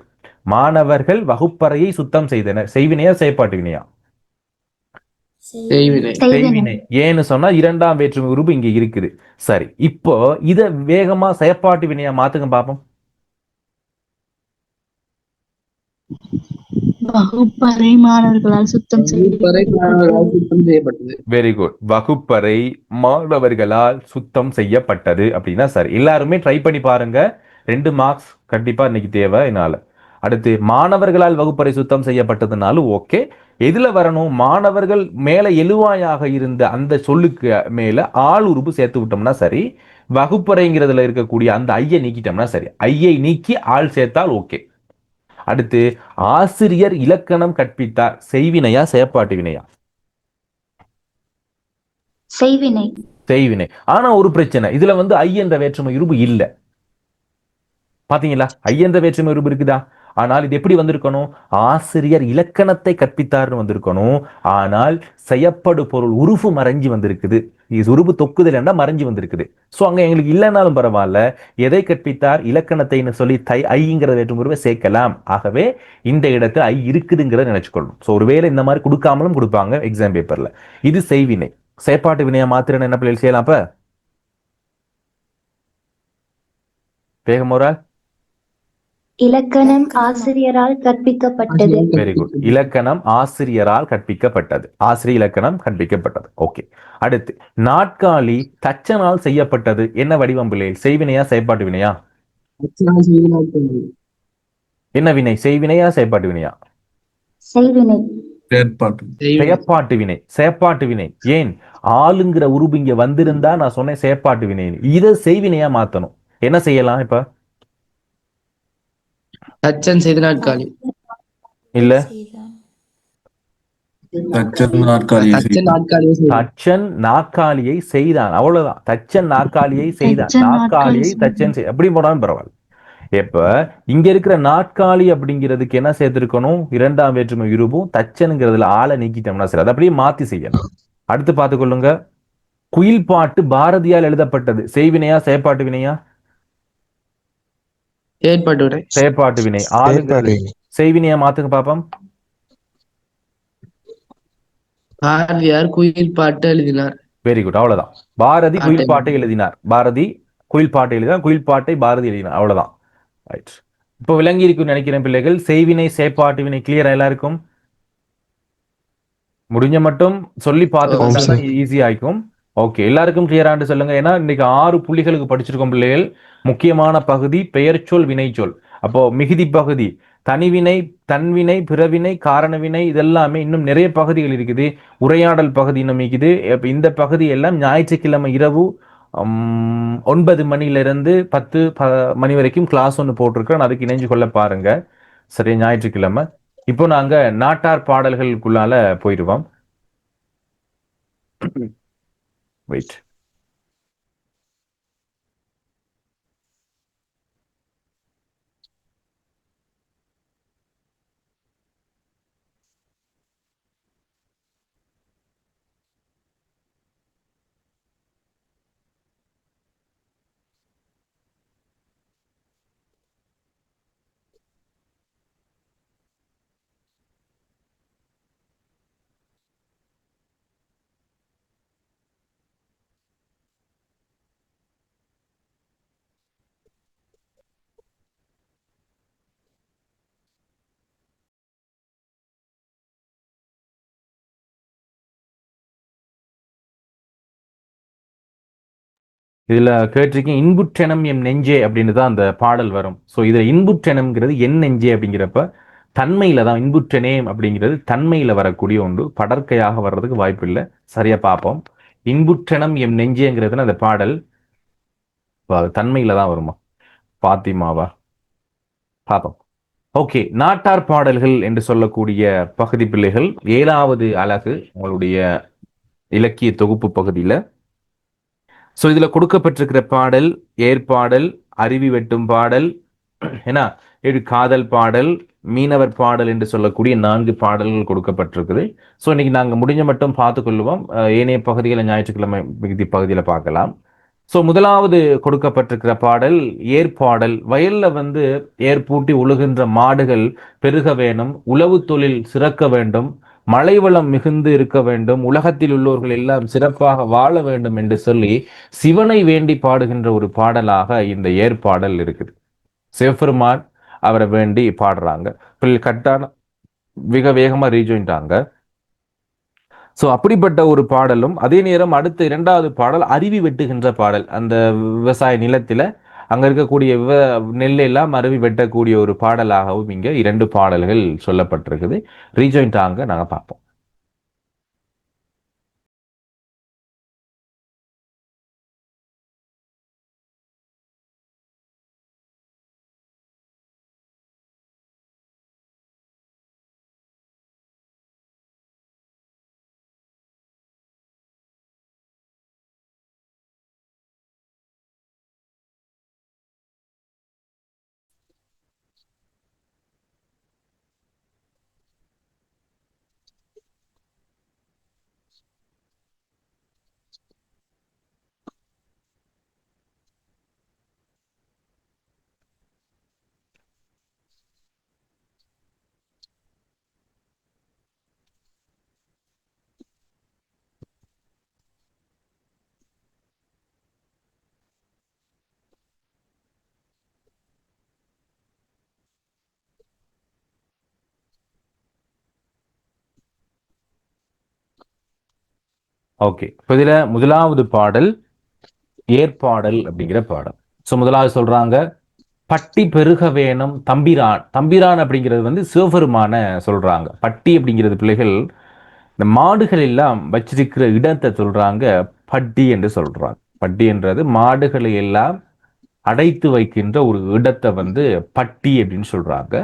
மாணவர்கள் வகுப்பறையை சுத்தம் செய்தனர் செய்வினையா செயற்பாட்டு வினையா? செய்வினை. செய்வினை. ஏன்னு சொன்னா இரண்டாம் வேற்றுமை உருபு இங்க இருக்குது. சரி, இப்போ இத வேகமா செயற்பாட்டு வினையா மாத்துங்க பாப்போம். வகுப்பறை மாணவர்களால் சுத்தம் செய்யப்பட்டது. Very good. வகுப்பறை மாணவர்களால் சுத்தம் செய்யப்பட்டது அப்படின்னா சரி. எல்லாருமே ட்ரை பண்ணி பாருங்க. 2 மார்க்ஸ் கண்டிப்பா இன்னைக்கு தேவை என்னால. அடுத்து மாணவர்களால் வகுப்பறை சுத்தம் செய்யப்பட்டதுனாலும் ஓகே. எதுல வரணும்? மாணவர்கள் மேல எழுவாயாக இருந்த அந்த சொல்லுக்கு மேல ஆள் உறுப்பு சேர்த்து விட்டோம்னா சரி. வகுப்பறைங்கிறதுல இருக்கக்கூடிய அந்த ஐயை நீக்கிட்டோம்னா சரி. ஐயை நீக்கி ஆள் சேர்த்தால் ஓகே. அடுத்து ஆசிரியர் இலக்கணம் கற்பித்தார் செய்வினையா செயற்பாட்டு வினையா? செய்வினை. செய்வினை. ஆனா ஒரு பிரச்சனை, இதுல வந்து ஐ என்ற வேற்றுமை உருபு இல்ல. பாத்தீங்களா? ஐ என்ற வேற்றுமை உருபு இருக்குதா? ஆனால் இது எப்படி வந்திருக்கணும்? ஆசிரியர் இலக்கணத்தை கற்பித்தார்னு வந்திருக்கணும். ஆனால் செயப்படு பொருள் உருவு மறைஞ்சி வந்திருக்குது. இது உருவு தொக்குதல் என்ன மறைஞ்சி வந்திருக்குது. சோ அங்க எங்களுக்கு இல்லைனாலும் பரவாயில்ல, எதை கற்பித்தார் இலக்கணத்தைன்னு சொல்லி ஐங்கிற வேற்றுமை உருவை சேர்க்கலாம். ஆகவே இந்த இடத்துல ஐ இருக்குதுங்கிறத நினைச்சுக்கொள்ளணும். சோ ஒருவேளை இந்த மாதிரி கொடுக்காமலும் கொடுப்பாங்க எக்ஸாம் பேப்பர்ல. இது செய்வினை. செயற்பாட்டு வினையா மாத்திரன்னு என்ன பிள்ளைகள் செய்யலாம்? அப்ப வேகமோரா இலக்கணம் ஆசிரியரால் கற்பிக்கப்பட்டது. Very good. இலக்கணம் ஆசிரியரால் கற்பிக்கப்பட்டது. ஆசிரியர் இலக்கணம் கற்பிக்கப்பட்டது. ஓகே. அடுத்து நாட்காலி தச்சனால் செய்யப்பட்டது. என்ன வடிவம் பிள்ளைகள்? செய்வினையா செயற்பாட்டு வினையா? என்ன வினை? செய்வினையா செயற்பாட்டு வினையா? செய்வினை. செயற்பாட்டு வினை. செயற்பாட்டு வினை. ஏன்? ஆளுங்கிற உருபு இங்க வந்திருந்தா நான் சொன்னேன் செயற்பாட்டு வினை. இதை செய்வினையா மாத்தணும். என்ன செய்யலாம்? இப்ப தச்சன் செய்த நாட்காலி இல்ல, தச்சன் நாற்காலியை செய்தான். அவ்வளவுதான். தச்சன் நாற்காலியை செய்தான். நாற்காலியை தச்சன் எப்படி போனாலும் பரவாயில்ல. இப்ப இங்க இருக்கிற நாற்காலி அப்படிங்கிறதுக்கு என்ன சேர்த்திருக்கணும்? இரண்டாம் வேற்றுமை இருபும் தச்சனுங்கிறதுல ஆளை நீக்கிட்டோம்னா சரி. அதை அப்படியே மாத்தி செய்யணும். அடுத்து பார்த்துக்கொள்ளுங்க. குயில் பாட்டு பாரதியால் எழுதப்பட்டது. செய்வினையா செயற்பாட்டு வினையா? செயற்பாட்டு வினை. செய்வினையா மாத்துங்க பாப்போம். பாரதியார் குயில் பாட்டு எழுதினார். Very good. அவ்வளவுதான். பாரதி குயில் பாட்டை எழுதினார். பாரதி குயில் பாட்டை எழுதினார். குயில் பாட்டை பாரதி எழுதினார். அவ்வளவுதான். ரைட். இப்போ விளங்கி இருக்குன்னு நினைக்கிறேன் பிள்ளைகள். செய்வினை செயற்பாட்டு வினை கிளியரா எல்லாருக்கும்? முடிஞ்ச மட்டும் சொல்லி பார்த்துக்கொண்டா ஈஸி ஆயிக்கும். ஓகே, எல்லாருக்கும் கிளியரான்னு சொல்லுங்க. ஏன்னா இன்னைக்கு 6 புள்ளிகளுக்கு படிச்சிருக்கோம் பிள்ளைகள். முக்கியமான பகுதி பெயர்ச்சொல் வினைச்சொல். அப்போ மிகுதி பகுதி தனிவினை, தன்வினை, பிறவினை, காரணவினை, இதெல்லாமே இன்னும் நிறைய பகுதிகள் இருக்குது. உரையாடல் பகுதி இன்னும் இருக்குது. இந்த பகுதி எல்லாம் ஞாயிற்றுக்கிழமை இரவு 9 மணிலிருந்து 10 மணி வரைக்கும் கிளாஸ் ஒன்று போட்டிருக்கேன். அதுக்கு இணைஞ்சு கொள்ள பாருங்க. சரி, ஞாயிற்றுக்கிழமை. இப்போ நாங்க நாட்டார் பாடல்களுக்குள்ளால போயிடுவோம். வெயிட். இதுல கேட்டிருக்கேன் இன்புற்றெனம் எம் நெஞ்சே அப்படின்னு தான் அந்த பாடல் வரும். ஸோ இதுல இன்புற்றெனம்ங்கிறது என் நெஞ்சே அப்படிங்கிறப்ப தன்மையில தான் இன்புற்றனேம் அப்படிங்கிறது தன்மையில வரக்கூடிய ஒன்று, படற்கையாக வர்றதுக்கு வாய்ப்பு இல்லை. சரியா பார்ப்போம். இன்புற்றெனம் எம் நெஞ்சேங்கிறதுல அந்த பாடல் தன்மையில தான் வருமா, பாத்திமாவா பார்ப்போம். ஓகே, நாட்டார் பாடல்கள் என்று சொல்லக்கூடிய பகுதி பிள்ளைகள் 7வது அலகு உங்களுடைய இலக்கிய தொகுப்பு பகுதியில. ஸோ இதுல கொடுக்கப்பட்டிருக்கிற பாடல் ஏற்பாடல், அருவி வெட்டும் பாடல், ஏன்னா காதல் பாடல், மீனவர் பாடல் என்று சொல்லக்கூடிய 4 பாடல்கள் கொடுக்கப்பட்டிருக்குது. ஸோ இன்னைக்கு நாங்கள் முடிஞ்ச மட்டும் பார்த்துக்கொள்வோம். ஏனைய பகுதிகளை ஞாயிற்றுக்கிழமை மிகுதி பகுதியில் பார்க்கலாம். ஸோ முதலாவது கொடுக்கப்பட்டிருக்கிற பாடல் ஏற்பாடல். வயல்ல வந்து ஏற்பூட்டி உழுகின்ற மாடுகள் பெருக வேணும், உழவு தொழில் சிறக்க வேண்டும், மழை வளம் மிகுந்து இருக்க வேண்டும், உலகத்தில் உள்ளவர்கள் எல்லாம் சிறப்பாக வாழ வேண்டும் என்று சொல்லி சிவனை வேண்டி பாடுகின்ற ஒரு பாடலாக இந்த ஏற்பாடல் இருக்குது. சிவபெருமான் அவரை வேண்டி பாடுறாங்க. கட்டான மிக வேகமா ரீஜாயின்ட்டாங்க. ஸோ அப்படிப்பட்ட ஒரு பாடலும், அதே நேரம் அடுத்த 2வது பாடல் அருவி வெட்டுகின்ற பாடல். அந்த விவசாய நிலத்தில அங்க இருக்கக்கூடிய நெல்லெல்லாம் அருவி வெட்டக்கூடிய ஒரு பாடலாகவும் இங்க 2 பாடல்கள் சொல்லப்பட்டிருக்குது. ரீஜாயின்ட்டாங்க, நாங்க பார்ப்போம். ஓகே, இப்போ இதுல முதலாவது பாடல் ஏற்பாடல் அப்படிங்கிற பாடல். ஸோ முதலாவது சொல்றாங்க பட்டி பெருக வேணும் தம்பிரான். தம்பிரான் அப்படிங்கிறது வந்து சிவபெருமான சொல்றாங்க. பட்டி அப்படிங்கிறது பிள்ளைகள் இந்த மாடுகள் எல்லாம் வச்சிருக்கிற இடத்தை சொல்றாங்க பட்டி என்று சொல்றாங்க. பட்டி என்றது மாடுகளை எல்லாம் அடைத்து வைக்கின்ற ஒரு இடத்தை வந்து பட்டி அப்படின்னு சொல்றாங்க.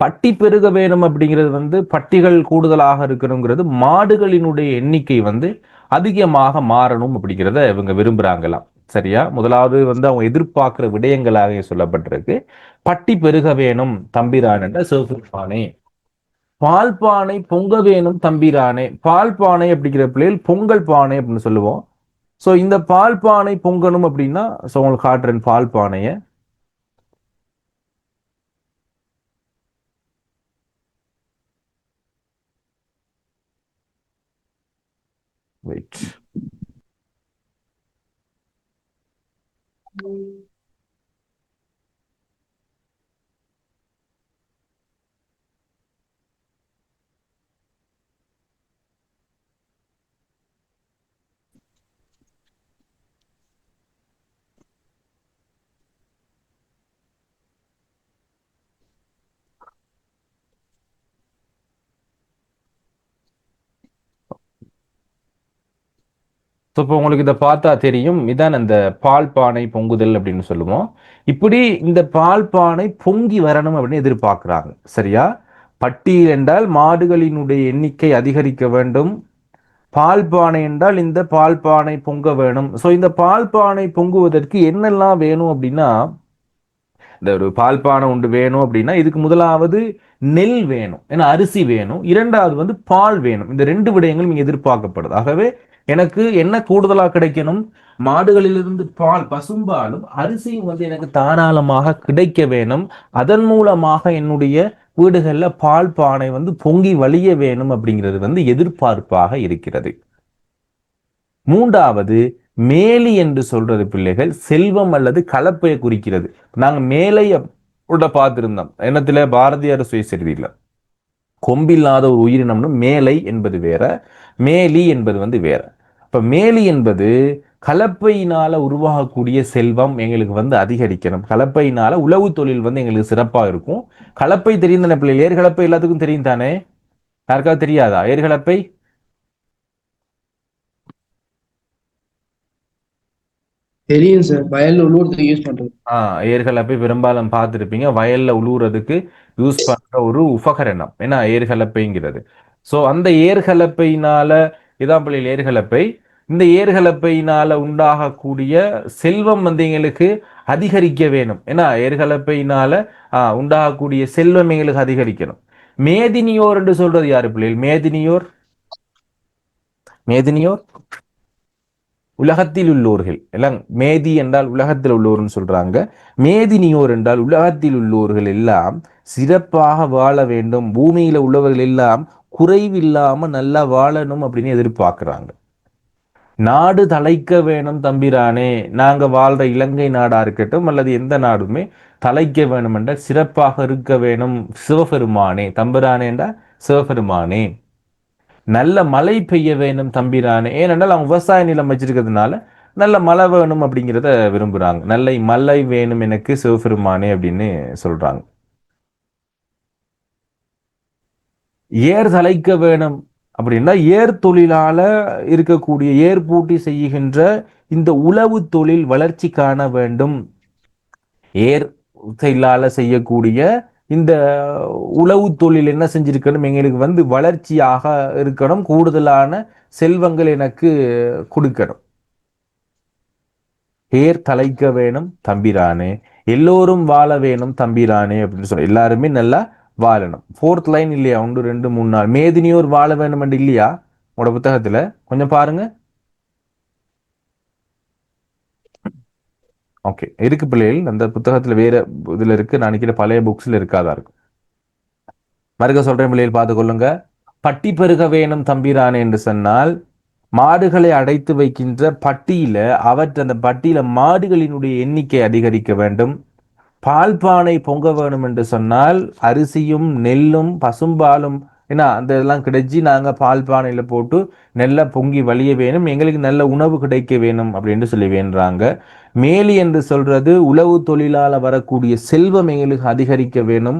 பட்டி பெருக வேணும் அப்படிங்கிறது வந்து பட்டிகள் கூடுதலாக இருக்கணுங்கிறது மாடுகளினுடைய எண்ணிக்கை வந்து அதிகமாக மாறணும் அப்படிங்கிறத இவங்க விரும்புறாங்களாம். சரியா, முதலாவது வந்து அவங்க எதிர்பார்க்கிற விடயங்களாக சொல்லப்பட்டிருக்கு. பட்டி பெருக வேணும் தம்பிரான் என்ற சிவபெருமானே. பால் பானை பொங்க வேணும் தம்பிரானே. பால் பானை அப்படிங்கிற பிள்ளைகள் பொங்கல் பானை அப்படின்னு சொல்லுவோம். ஸோ இந்த பால் பானை பொங்கணும் அப்படின்னா, ஸோ உங்களுக்கு காட்டுறேன் பால் பானையை. வெயிட். இப்போ உங்களுக்கு இதை பார்த்தா தெரியும், இதான் அந்த பால் பானை பொங்குதல் அப்படின்னு சொல்லுவோம். இப்படி இந்த பால் பானை பொங்கி வரணும் அப்படின்னு எதிர்பார்க்கிறாங்க. சரியா, பட்டியல் என்றால் மாடுகளினுடைய எண்ணிக்கை அதிகரிக்க வேண்டும். பால் பானை என்றால் இந்த பால் பானை பொங்க வேணும். ஸோ இந்த பால் பானை பொங்குவதற்கு என்னெல்லாம் வேணும் அப்படின்னா, இந்த ஒரு பால் பானை உண்டு வேணும் அப்படின்னா இதுக்கு முதலாவது நெல் வேணும், ஏன்னா அரிசி வேணும். 2வது வந்து பால் வேணும். இந்த 2 விடயங்களும் இங்கே எதிர்பார்க்கப்படுது. ஆகவே எனக்கு என்ன கூடுதலாக கிடைக்கணும், மாடுகளிலிருந்து பால் பசும்பாலும் அரிசியும் வந்து எனக்கு தாராளமாக கிடைக்க வேணும். அதன் மூலமாக என்னுடைய வீடுகள்ல பால் பானை வந்து பொங்கி வழிய வேணும் அப்படிங்கிறது வந்து எதிர்பார்ப்பாக இருக்கிறது. 3வது மேலி என்று சொல்றது பிள்ளைகள் செல்வம் அல்லது கலப்பையை குறிக்கிறது. நாங்க மேலை பார்த்திருந்தோம் என்னத்துல பாரதியார் சுயசரிதியில கொம்பில்லாத ஒரு உயிரினம்னு மேலை என்பது வேற, மேலி என்பது வந்து வேற. இப்ப மேலி என்பது கலப்பையினால உருவாகக்கூடிய செல்வம் எங்களுக்கு வந்து அதிகரிக்கணும். கலப்பையினால உழவு தொழில் வந்து எங்களுக்கு சிறப்பா இருக்கும். கலப்பை தெரியும் தானே பிள்ளைகள்? ஏர்கலப்பை எல்லாத்துக்கும் தெரியும் தானே? யாருக்காவது தெரியாதா ஏர்கலப்பை? தெரியும் சார், வயல்ல உழுவுறதுக்கு யூஸ் பண்றது. ஏர்கலப்பை பெரும்பாலும் பார்த்துருப்பீங்க. வயல்ல உழுவுறதுக்கு யூஸ் பண்ற ஒரு உபகரணம் ஏன்னா ஏர்கலப்பைங்கிறது. ஸோ அந்த ஏர்கலப்பையினால இதான் பிள்ளைகள் ஏர்கலப்பை. இந்த ஏர்கலப்பையினால உண்டாகக்கூடிய செல்வம் வந்து எங்களுக்கு அதிகரிக்க வேணும். ஏன்னா ஏர்கலப்பையினால உண்டாகக்கூடிய செல்வம் எங்களுக்கு அதிகரிக்கணும். மேதினியோர் என்று சொல்றது யாரு பிள்ளைகள்? மேதினியோர் மேதினியோர் உலகத்தில் உள்ளோர்கள் எல்லாம். மேதி என்றால் உலகத்தில் உள்ளோர்னு சொல்றாங்க. மேதினியோர் என்றால் உலகத்தில் உள்ளோர்கள் எல்லாம் சிறப்பாக வாழ வேண்டும், பூமியில உள்ளவர்கள் எல்லாம் குறைவில்லாம நல்லா வாழணும் அப்படின்னு எதிர்பார்க்கிறாங்க. நாடு தலைக்க வேணும் தம்பிரானே. நாங்க வாழ்ற இலங்கை நாடா இருக்கட்டும் அல்லது எந்த நாடுமே தலைக்க வேணும் என்ற சிறப்பாக இருக்க வேணும் சிவபெருமானே. தம்பிரானே என்றா சிவபெருமானே. நல்ல மழை பெய்ய வேணும் தம்பிரானே. ஏனென்றால் அவங்க விவசாய நிலம் வச்சிருக்கிறதுனால நல்ல மழை வேணும் அப்படிங்கிறத விரும்புறாங்க. நல்ல மழை வேணும் எனக்கு சிவபெருமானே அப்படின்னு சொல்றாங்க. ஏர் தலைக்க வேணும் அப்படின்னா ஏர் தொழிலால இருக்கக்கூடிய ஏர் பூட்டி செய்கின்ற இந்த உழவு தொழில் வளர்ச்சி காண வேண்டும். ஏர் தொழிலால செய்யக்கூடிய இந்த உழவு தொழில் என்ன செஞ்சிருக்கணும்? எங்களுக்கு வந்து வளர்ச்சியாக இருக்கணும், கூடுதலான செல்வங்கள் எனக்கு கொடுக்கணும். ஏர் தலைக்க வேணும் தம்பிரானே, எல்லோரும் வாழ வேணும் தம்பிரானே அப்படின்னு சொல்ல. எல்லாருமே நல்லா வாழணும். 4th லைன் இல்லையா? 1 2 3 4 மேதினியோர் வாழ வேணும் என்று இல்லையா உங்களோட புத்தகத்துல? கொஞ்சம் பாருங்க. ஓகே, இருக்கு பிள்ளைகள். அந்த புத்தகத்துல வேற இதுல இருக்கு. நான் நினைக்கிற பழைய புக்ஸ்ல இருக்காதா இருக்கும். மறுக்க சொல்றேன் பிள்ளைகள், பார்த்து கொள்ளுங்க. பட்டி பெருக வேணும் தம்பிரானே என்று சொன்னால் மாடுகளை அடைத்து வைக்கின்ற பட்டியில அந்த பட்டியில மாடுகளினுடைய எண்ணிக்கை அதிகரிக்க வேண்டும். பால் பானை பொங்க வேணும் என்று சொன்னால் அரிசியும் நெல்லும் பசும்பாலும் ஏன்னா அந்த இதெல்லாம் கிடைச்சி நாங்க பால் பானையில போட்டு நெல்ல பொங்கி வழிய வேணும், எங்களுக்கு நல்ல உணவு கிடைக்க வேணும் அப்படின்னு சொல்லி வேண்டுறாங்க. மேலி என்று சொல்றது உழவு தொழிலால வரக்கூடிய செல்வம் எங்களுக்கு அதிகரிக்க வேணும்.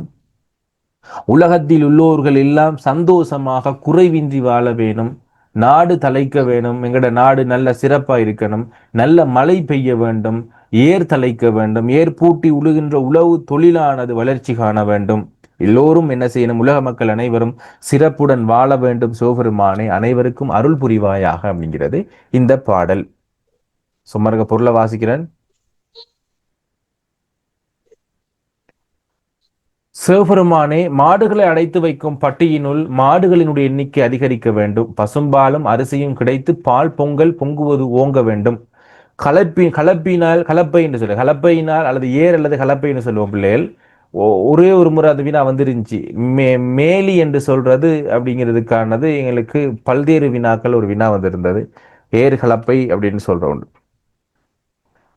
உலகத்தில் உள்ளோர்கள் எல்லாம் சந்தோஷமாக குறைவின்றி வாழ வேணும். நாடு தலைக்க வேணும், எங்கட நாடு நல்ல சிறப்பா இருக்கணும், நல்ல மழை பெய்ய வேண்டும், ஏர் தலைக்க வேண்டும், ஏர் பூட்டி உழுகின்ற உழவு தொழிலானது வளர்ச்சி காண வேண்டும். எல்லோரும் என்ன செய்யணும்? உலக மக்கள் அனைவரும் சிறப்புடன் வாழ வேண்டும் சிவபெருமானை, அனைவருக்கும் அருள் புரிவாயாக அப்படிங்கிறது இந்த பாடல். சுமர்க பொருளை வாசிக்கிறேன். சிவபெருமானே, மாடுகளை அடைத்து வைக்கும் பட்டியினுள் மாடுகளினுடைய எண்ணிக்கை அதிகரிக்க வேண்டும். பசும்பாலும் அரிசியும் கிடைத்து பால் பொங்கல் பொங்குவது ஓங்க வேண்டும். கலப்பை என்று சொல்லு, கலப்பையினால் அல்லது ஏர் அல்லது கலப்பைன்னு சொல்லுவோம் பிள்ளைகள். ஒரே ஒரு முறை அது வினா வந்துருந்துச்சு. மேலி என்று சொல்றது அப்படிங்கிறதுக்கானது எங்களுக்கு பல்வேறு வினாக்கள் ஒரு வினா வந்திருந்தது. ஏர் கலப்பை அப்படின்னு சொல்றோம்.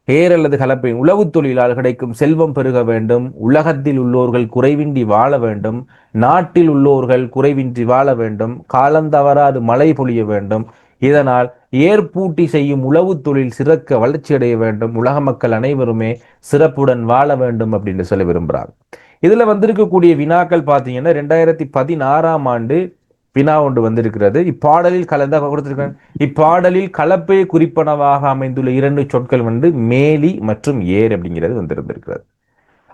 ஏர் அல்லது கலப்பை உழவு தொழிலால் கிடைக்கும் செல்வம் பெருக வேண்டும். உலகத்தில் உள்ளோர்கள் குறைவின்றி வாழ வேண்டும். நாட்டில் உள்ளோர்கள் குறைவின்றி வாழ வேண்டும். காலம் தவறாது மழை பொழிய வேண்டும். இதனால் ஏற்பூட்டி செய்யும் உழவு தொழில் சிறக்க வளர்ச்சியடைய வேண்டும். உலக மக்கள் அனைவருமே சிறப்புடன் வாழ வேண்டும் அப்படின்னு சொல்லி விரும்புறாங்க. இதுல வந்திருக்கக்கூடிய வினாக்கள் பார்த்தீங்கன்னா 2016ஆம் ஆண்டு வினா ஒன்று வந்திருக்கிறது. இப்பாடலில் கொடுத்திருக்கேன். இப்பாடலில் கலப்பை குறிப்பனவாக அமைந்துள்ள 2 சொற்கள் வந்து மேலி மற்றும் ஏர் அப்படிங்கிறது வந்திருந்திருக்கிறது.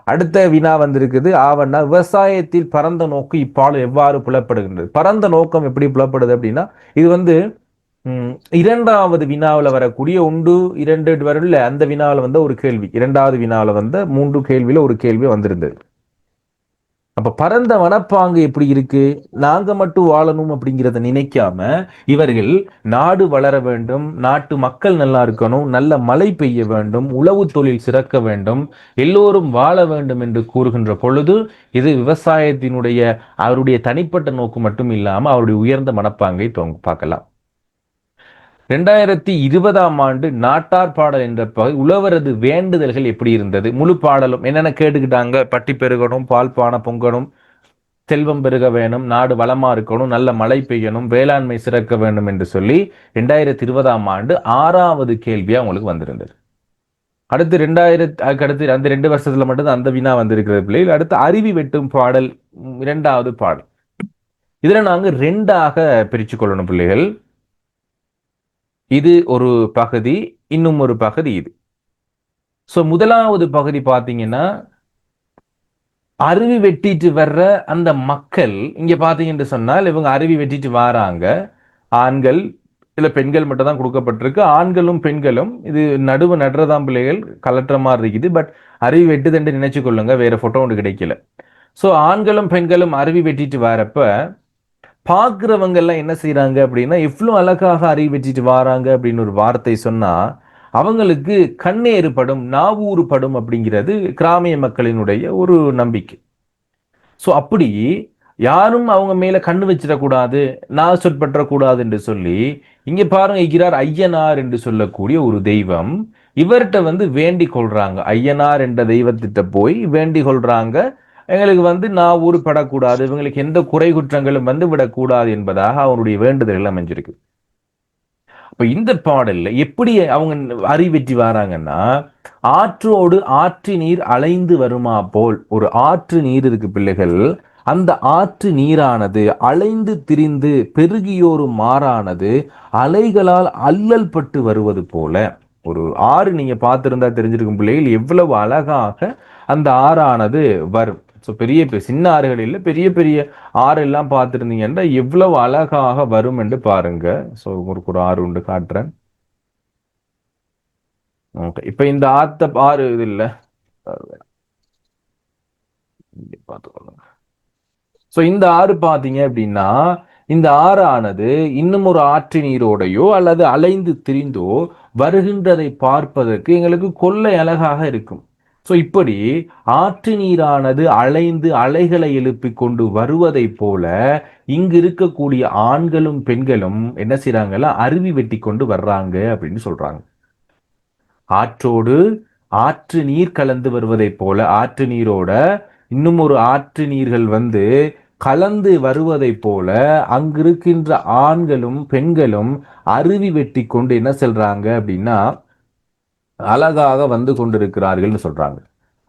அடுத்த வினா வந்திருக்குது. ஆவண்ணா விவசாயத்தில் பரந்த நோக்கு இப்பாடல் எவ்வாறு புலப்படுகின்றது? பரந்த நோக்கம் எப்படி புலப்படுது அப்படின்னா இது வந்து 2வது வினாவில் வரக்கூடிய 1 2 வரல அந்த வினாவில் வந்து ஒரு கேள்வி, 2வது வினாவில் வந்து 3 கேள்வியில ஒரு கேள்வி வந்திருந்தது. அப்ப பரந்த மனப்பாங்கு எப்படி இருக்கு? நாங்க மட்டும் வாழணும் அப்படிங்கிறத நினைக்காம இவர்கள் நாடு வளர வேண்டும், நாட்டு மக்கள் நல்லா இருக்கணும், நல்ல மழை பெய்ய வேண்டும், உழவு தொழில் சிறக்க வேண்டும், எல்லோரும் வாழ வேண்டும் என்று கூறுகின்ற பொழுது இது விவசாயத்தினுடைய அவருடைய தனிப்பட்ட நோக்கு மட்டும் இல்லாம அவருடைய உயர்ந்த மனப்பாங்கை பார்க்கலாம். 2020ஆம் ஆண்டு நாட்டார் பாடல் என்ற பகுதி உழவரது வேண்டுதல்கள் எப்படி இருந்தது? முழு பாடலும் என்னென்ன கேட்டுக்கிட்டாங்க? பட்டி பெருகணும், பால் பானை பொங்கணும், செல்வம் பெருக வேணும், நாடு வளமா இருக்கணும், நல்ல மழை பெய்யணும், வேளாண்மை சிறக்க வேண்டும் என்று சொல்லி 2020ஆம் ஆண்டு 6வது கேள்வியா உங்களுக்கு வந்திருந்தது. அடுத்து அடுத்து அந்த 2 வருஷத்துல மட்டும் அந்த வினா வந்திருக்கிறது பிள்ளைகள். அடுத்து அருவி வெட்டும் பாடல் 2வது பாடல். இதுல நாங்க 2ஆக பிரிச்சு கொள்ளணும் பிள்ளைகள். இது ஒரு பகுதி, இன்னும் ஒரு பகுதி இது. சோ முதலாவது பகுதி பாத்தீங்கன்னா அருவி வெட்டிட்டு வர்ற அந்த மக்கள் இங்க பாத்தீங்கன்னு சொன்னால் இவங்க அருவி வெட்டிட்டு வராங்க. ஆண்கள் இல்ல பெண்கள் மட்டும் தான் கொடுக்கப்பட்டிருக்கு. ஆண்களும் பெண்களும் இது நடுவு நடுறதாம் பிள்ளைகள் கலட்டுற மாதிரி இருக்குது. பட் அருவி வெட்டுதுன்னு நினைச்சு கொள்ளுங்க, வேற போட்டோ ஒன்று கிடைக்கல. சோ ஆண்களும் பெண்களும் அருவி வெட்டிட்டு வரப்ப பாக்குறவங்க எல்லாம் என்ன செய்யறாங்க அப்படின்னா எவ்வளவு அழகாக அருவி வெட்டிட்டு வராங்க அப்படின்னு ஒரு வார்த்தை சொன்னா அவங்களுக்கு கண்ணேறு படும், நாவூறு படும் அப்படிங்கிறது கிராமிய மக்களினுடைய ஒரு நம்பிக்கை. சோ அப்படி யாரும் அவங்க மேல கண்ணு வச்சிடக்கூடாது, நான் சொற்பற்றக்கூடாது என்று சொல்லி இங்க பாருங்க இருக்கிறார் ஐயனார் என்று சொல்லக்கூடிய ஒரு தெய்வம். இவர்கிட்ட வேண்டிக் கொள்றாங்க. ஐயனார் என்ற தெய்வத்திட்ட போய் வேண்டிக் கொள்றாங்க, எங்களுக்கு நான் ஊறுபடக்கூடாது, இவங்களுக்கு எந்த குறை குற்றங்களும் விடக்கூடாது என்பதாக அவருடைய வேண்டுதல்கள் அமைஞ்சிருக்கு. அப்ப இந்த பாடல்ல எப்படி அவங்க அறிவெற்றி வராங்கன்னா, ஆற்றோடு ஆற்று நீர் அலைந்து வருமா போல், ஒரு ஆற்று நீர் இருக்கு பிள்ளைகள், அந்த ஆற்று நீரானது அலைந்து திரிந்து பெருகியோரு மாறானது அலைகளால் அல்லல் பட்டு வருவது போல. ஒரு ஆறு நீங்க பார்த்திருந்தா தெரிஞ்சிருக்கும் பிள்ளைகள், எவ்வளவு அழகாக அந்த ஆறானது வரும். ஸோ பெரிய சின்ன ஆறுகள் இல்லை, பெரிய பெரிய ஆறு எல்லாம் பார்த்துருந்தீங்கன்னா எவ்வளவு அழகாக வரும் என்று பாருங்க. ஸோ உங்களுக்கு ஒரு ஆறு உண்டு காட்டுறேன். ஓகே, இப்ப இந்த ஆறு இது இல்லை, பார்த்துக்கொள்ளுங்க. ஸோ இந்த ஆறு பார்த்தீங்க அப்படின்னா இந்த ஆறு ஆனது இன்னும் ஒரு ஆற்று நீரோடையோ அல்லது அலைந்து திரிந்தோ வருகின்றதை பார்ப்பதற்கு எங்களுக்கு கொள்ளை அழகாக இருக்கும். ஸோ இப்படி ஆற்று நீரானது அலைந்து அலைகளை எழுப்பி கொண்டு வருவதை போல இங்கு இருக்கக்கூடிய ஆண்களும் பெண்களும் என்ன செய்யறாங்கல்ல, அருவி வெட்டி கொண்டு வர்றாங்க அப்படின்னு சொல்றாங்க. ஆற்றோடு ஆற்று நீர் கலந்து வருவதை போல, ஆற்று நீரோட இன்னும் ஒரு ஆற்று நீர்கள் கலந்து வருவதை போல அங்கிருக்கின்ற ஆண்களும் பெண்களும் அருவி வெட்டி கொண்டு என்ன சொல்றாங்க அப்படின்னா அழகாக கொண்டிருக்கிறார்கள் சொல்றாங்க.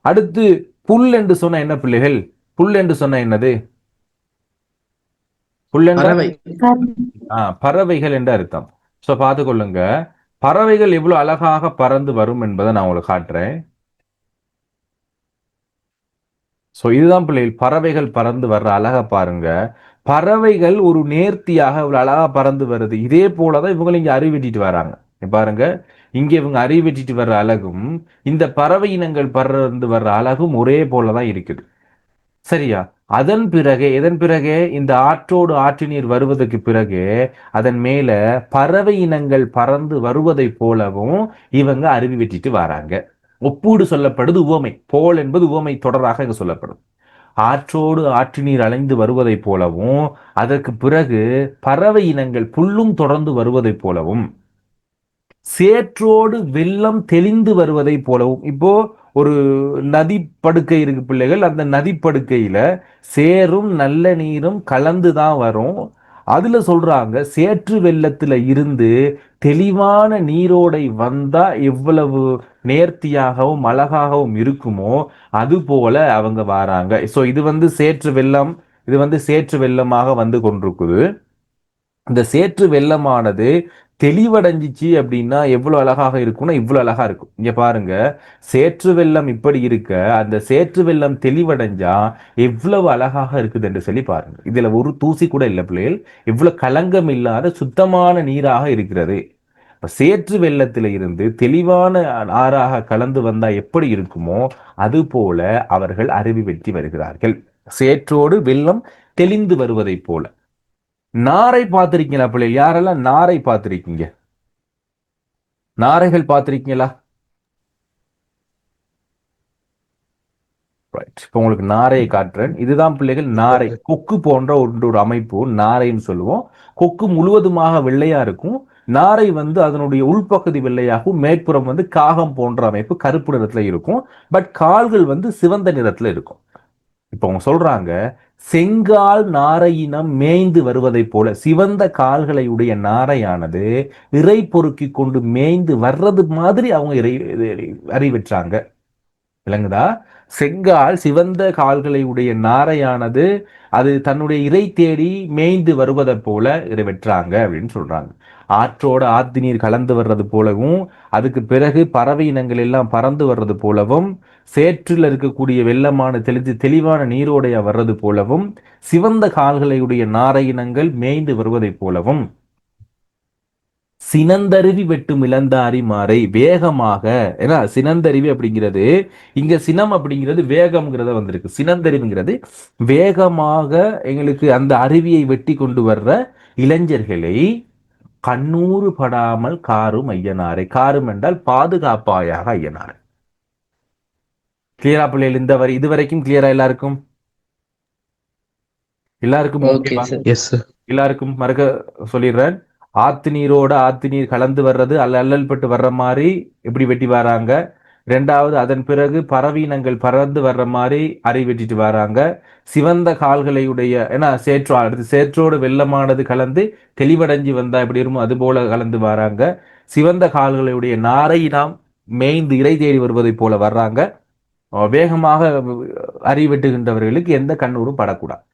அடுத்து புல் என்று சொன்ன என்ன பிள்ளைகள்? புல் என்று சொன்ன என்னது? புல் பறவைகள் என்று அர்த்தம். சோ பார்த்து கொள்ளுங்க, பறவைகள் எவ்வளவு அழகாக பறந்து வரும் என்பதை நான் உங்களுக்கு காட்டுறேன். சோ இதுதான் பிள்ளைகள், பறவைகள் பறந்து வர்ற அழகா பாருங்க. பறவைகள் ஒரு நேர்த்தியாக இவ்வளவு அழகா பறந்து வருது. இதே போலதான் இவங்க இங்க அருவி வெட்டிட்டு வராங்க. பாருங்க, இங்க இவங்க அருவி வெட்டிட்டு வர்ற அழகும் இந்த பறவை இனங்கள் பறந்து வர்ற அழகும் ஒரே போலதான் இருக்குது. சரியா? அதன் பிறகு இந்த ஆற்றோடு ஆற்று நீர் வருவதற்கு பிறகு அதன் மேல பறவை இனங்கள் பறந்து வருவதை போலவும் இவங்க அருவி வெட்டிட்டு வராங்க. ஒப்பீடு சொல்லப்படுது உவமை. போல் என்பது உவமை தொடராக இங்க சொல்லப்படும். ஆற்றோடு ஆற்று நீர் அலைந்து வருவதை போலவும் அதற்கு பிறகு பறவை இனங்கள் புல்லும் தொடர்ந்து வருவதை போலவும் சேற்றோடு வெள்ளம் தெளிந்து வருவதை போலவும். இப்போ ஒரு நதி படுக்கை இருக்கு பிள்ளைகள், அந்த நதி படுக்கையில சேரும் நல்ல நீரும் கலந்துதான் வரும். அதுல சொல்றாங்க, சேற்று வெள்ளத்துல இருந்து தெளிவான நீரோடை வந்தா எவ்வளவு நேர்த்தியாகவும் அழகாகவும் இருக்குமோ அது போல அவங்க வராங்க. சோ இது சேற்று வெள்ளம், இது சேற்று வெள்ளமாக கொண்டிருக்குது. இந்த சேற்று வெள்ளமானது தெளிவடைஞ்சிச்சு அப்படின்னா எவ்வளவு அழகாக இருக்கும்னா இவ்வளவு அழகா இருக்கும். இங்க பாருங்க, சேற்று வெள்ளம் இப்படி இருக்க அந்த சேற்று வெள்ளம் தெளிவடைஞ்சா எவ்வளவு அழகாக இருக்குது என்று சொல்லி பாருங்க. இதுல ஒரு தூசி கூட இல்லை பிள்ளைகள், எவ்வளவு களங்கம் இல்லாத சுத்தமான நீராக இருக்கிறது. சேற்று வெள்ளத்தில இருந்து தெளிவான ஆறாக கலந்து வந்தா எப்படி இருக்குமோ அது போல அவர்கள் அருவி வெட்டி வருகிறார்கள். சேற்றோடு வெள்ளம் தெளிந்து வருவதை போல. நாரை பார்த்திருக்கீங்களா பிள்ளைகள்? யாரெல்லாம் நாரை பார்த்திருக்கீங்க? நாரைகள் பார்த்திருக்கீங்களா? இப்ப உங்களுக்கு நாரையை காட்டுறேன். இதுதான் பிள்ளைகள் நாரை. கொக்கு போன்ற ஒரு அமைப்பு நாரைன்னு சொல்லுவோம். கொக்கு முழுவதுமாக வெள்ளையா இருக்கும். நாரை அதனுடைய உள்பகுதி வெள்ளையாகவும் மேற்புறம் காகம் போன்ற அமைப்பு கருப்பு நிறத்துல இருக்கும். பட் கால்கள் சிவந்த நிறத்துல இருக்கும். இப்போ அவங்க சொல்றாங்க, செங்கால் நாரையினம் மேய்ந்து வருவதைப் போல சிவந்த கால்களை உடைய நாரையானது இறை பொறுக்கி கொண்டு மேய்ந்து வர்றது மாதிரி அவங்க அறிவிச்சாங்க. விளங்குதா? செங்கால் சிவந்த கால்களை உடைய நாரையானது அது தன்னுடைய இறை தேடி மேய்ந்து வருவதை போல வெற்றாங்க அப்படின்னு சொல்றாங்க. ஆற்றோட ஆத்து நீர் கலந்து வர்றது போலவும், அதுக்கு பிறகு பறவை இனங்கள் எல்லாம் பறந்து வர்றது போலவும், சேற்றில் இருக்கக்கூடிய வெள்ளமான தெளிவான நீரோடைய வர்றது போலவும், சிவந்த கால்களை உடைய நாரை இனங்கள் மேய்ந்து வருவதைப் போலவும், சினந்தருவி வெட்டும் இளந்தாரி மாறை வேகமாக, ஏன்னா சினந்தருவி அப்படிங்கிறது இங்க சினம் அப்படிங்கிறது வேகம்ங்கிறத வந்திருக்கு. சினந்தருவிங்கிறது வேகமாக எங்களுக்கு அந்த அருவியை வெட்டி கொண்டு வர்ற இளைஞர்களை கண்ணூறு படாமல் காரும் ஐயனாரை. காரும் என்றால் பாதுகாப்பாயாக ஐயனார். கிளியரா பிள்ளைகள்? இந்த வரி இதுவரைக்கும் கிளியரா எல்லாருக்கும்? எல்லாருக்கும் ஓகே ஓகேவா? சார். Yes sir. எல்லாருக்கும் மறக்க சொல்லிடுறேன். ஆத்து நீரோட ஆத்து நீர் கலந்து வர்றது அல்லல் பட்டு வர்ற மாதிரி எப்படி வெட்டி வராங்க. ரெண்டாவது, அதன் பிறகு பறவீனங்கள் பறந்து வர்ற மாதிரி அறை வெட்டிட்டு வராங்க. சிவந்த கால்களையுடைய, ஏன்னா அடுத்து சேற்றோடு வெள்ளமானது கலந்து தெளிவடைஞ்சு வந்தா எப்படி இருக்கும் அது போல கலந்து வராங்க. சிவந்த கால்களையுடைய நாரை நாம் மேய்ந்து இறை தேடி வருவதை போல வர்றாங்க. வேகமாக அறை வெட்டுகின்றவர்களுக்கு எந்த கண்ணூரும் படக்கூடாது.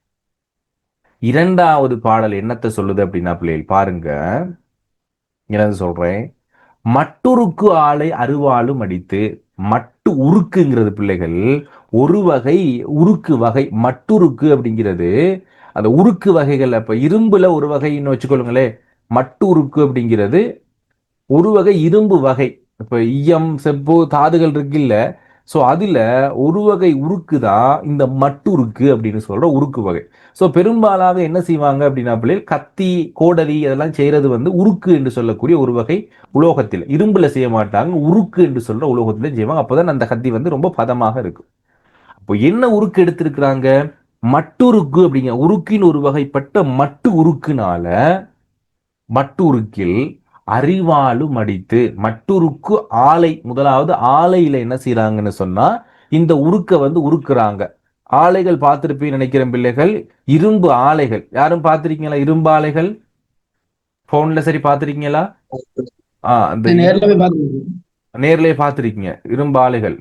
இரண்டாவது பாடல் என்னத்தை சொல்லுது அப்படின்னா பிள்ளைகள் பாருங்க, என்னது சொல்றேன். மட்டுருக்கு ஆளை அருவாளும் அடித்து. மட்டு உருக்குங்கிறது பிள்ளைகள் ஒரு வகை உருக்கு வகை. மட்டுருக்கு அப்படிங்கிறது அந்த உருக்கு வகைகள். அப்ப இரும்புல ஒரு வகைன்னு வச்சுக்கொள்ளுங்களே. மட்டு உருக்கு அப்படிங்கிறது ஒரு வகை இரும்பு வகை. இப்ப ஈயம் செப்பு தாதுகள் இருக்கு இல்ல, ஸோ அதுல ஒரு வகை உருக்கு தான் இந்த மட்டுருக்கு அப்படின்னு சொல்ற உருக்கு வகை. ஸோ பெரும்பாலாக என்ன செய்வாங்க அப்படின்னா பிள்ளைகள் கத்தி கோடலி அதெல்லாம் செய்யறது வந்து உருக்கு என்று சொல்லக்கூடிய ஒரு வகை உலோகத்தில். இரும்புல செய்ய மாட்டாங்க, உருக்கு என்று சொல்ற உலோகத்துல செய்வாங்க. அப்போதான் அந்த கத்தி வந்து ரொம்ப பதமாக இருக்கும். அப்போ என்ன உருக்கு எடுத்திருக்கிறாங்க? மட்டுருக்கு அப்படிங்கிற உருக்கின் ஒரு வகைப்பட்ட மட்டு உருக்குனால மட்டு உருக்கில் அறிவாலும் அடித்து. மட்டுருக்கு ஆலை, முதலாவது ஆலையில என்ன செய்யறாங்கன்னு சொன்னா இந்த உருக்க வந்து உருக்குறாங்க. ஆலைகள் பார்த்திருப்பீங்க நினைக்கிறேன் பிள்ளைகள், இரும்பு ஆலைகள். யாரும் பார்த்திருக்கீங்களா இரும்பு ஆலைகள்? போன்ல சரி பார்த்திருக்கீங்களா? அந்த நேர்ல போய் பாத்துருக்கேன். நேர்லயே பார்த்திருக்கீங்க இரும்பு ஆலைகள்.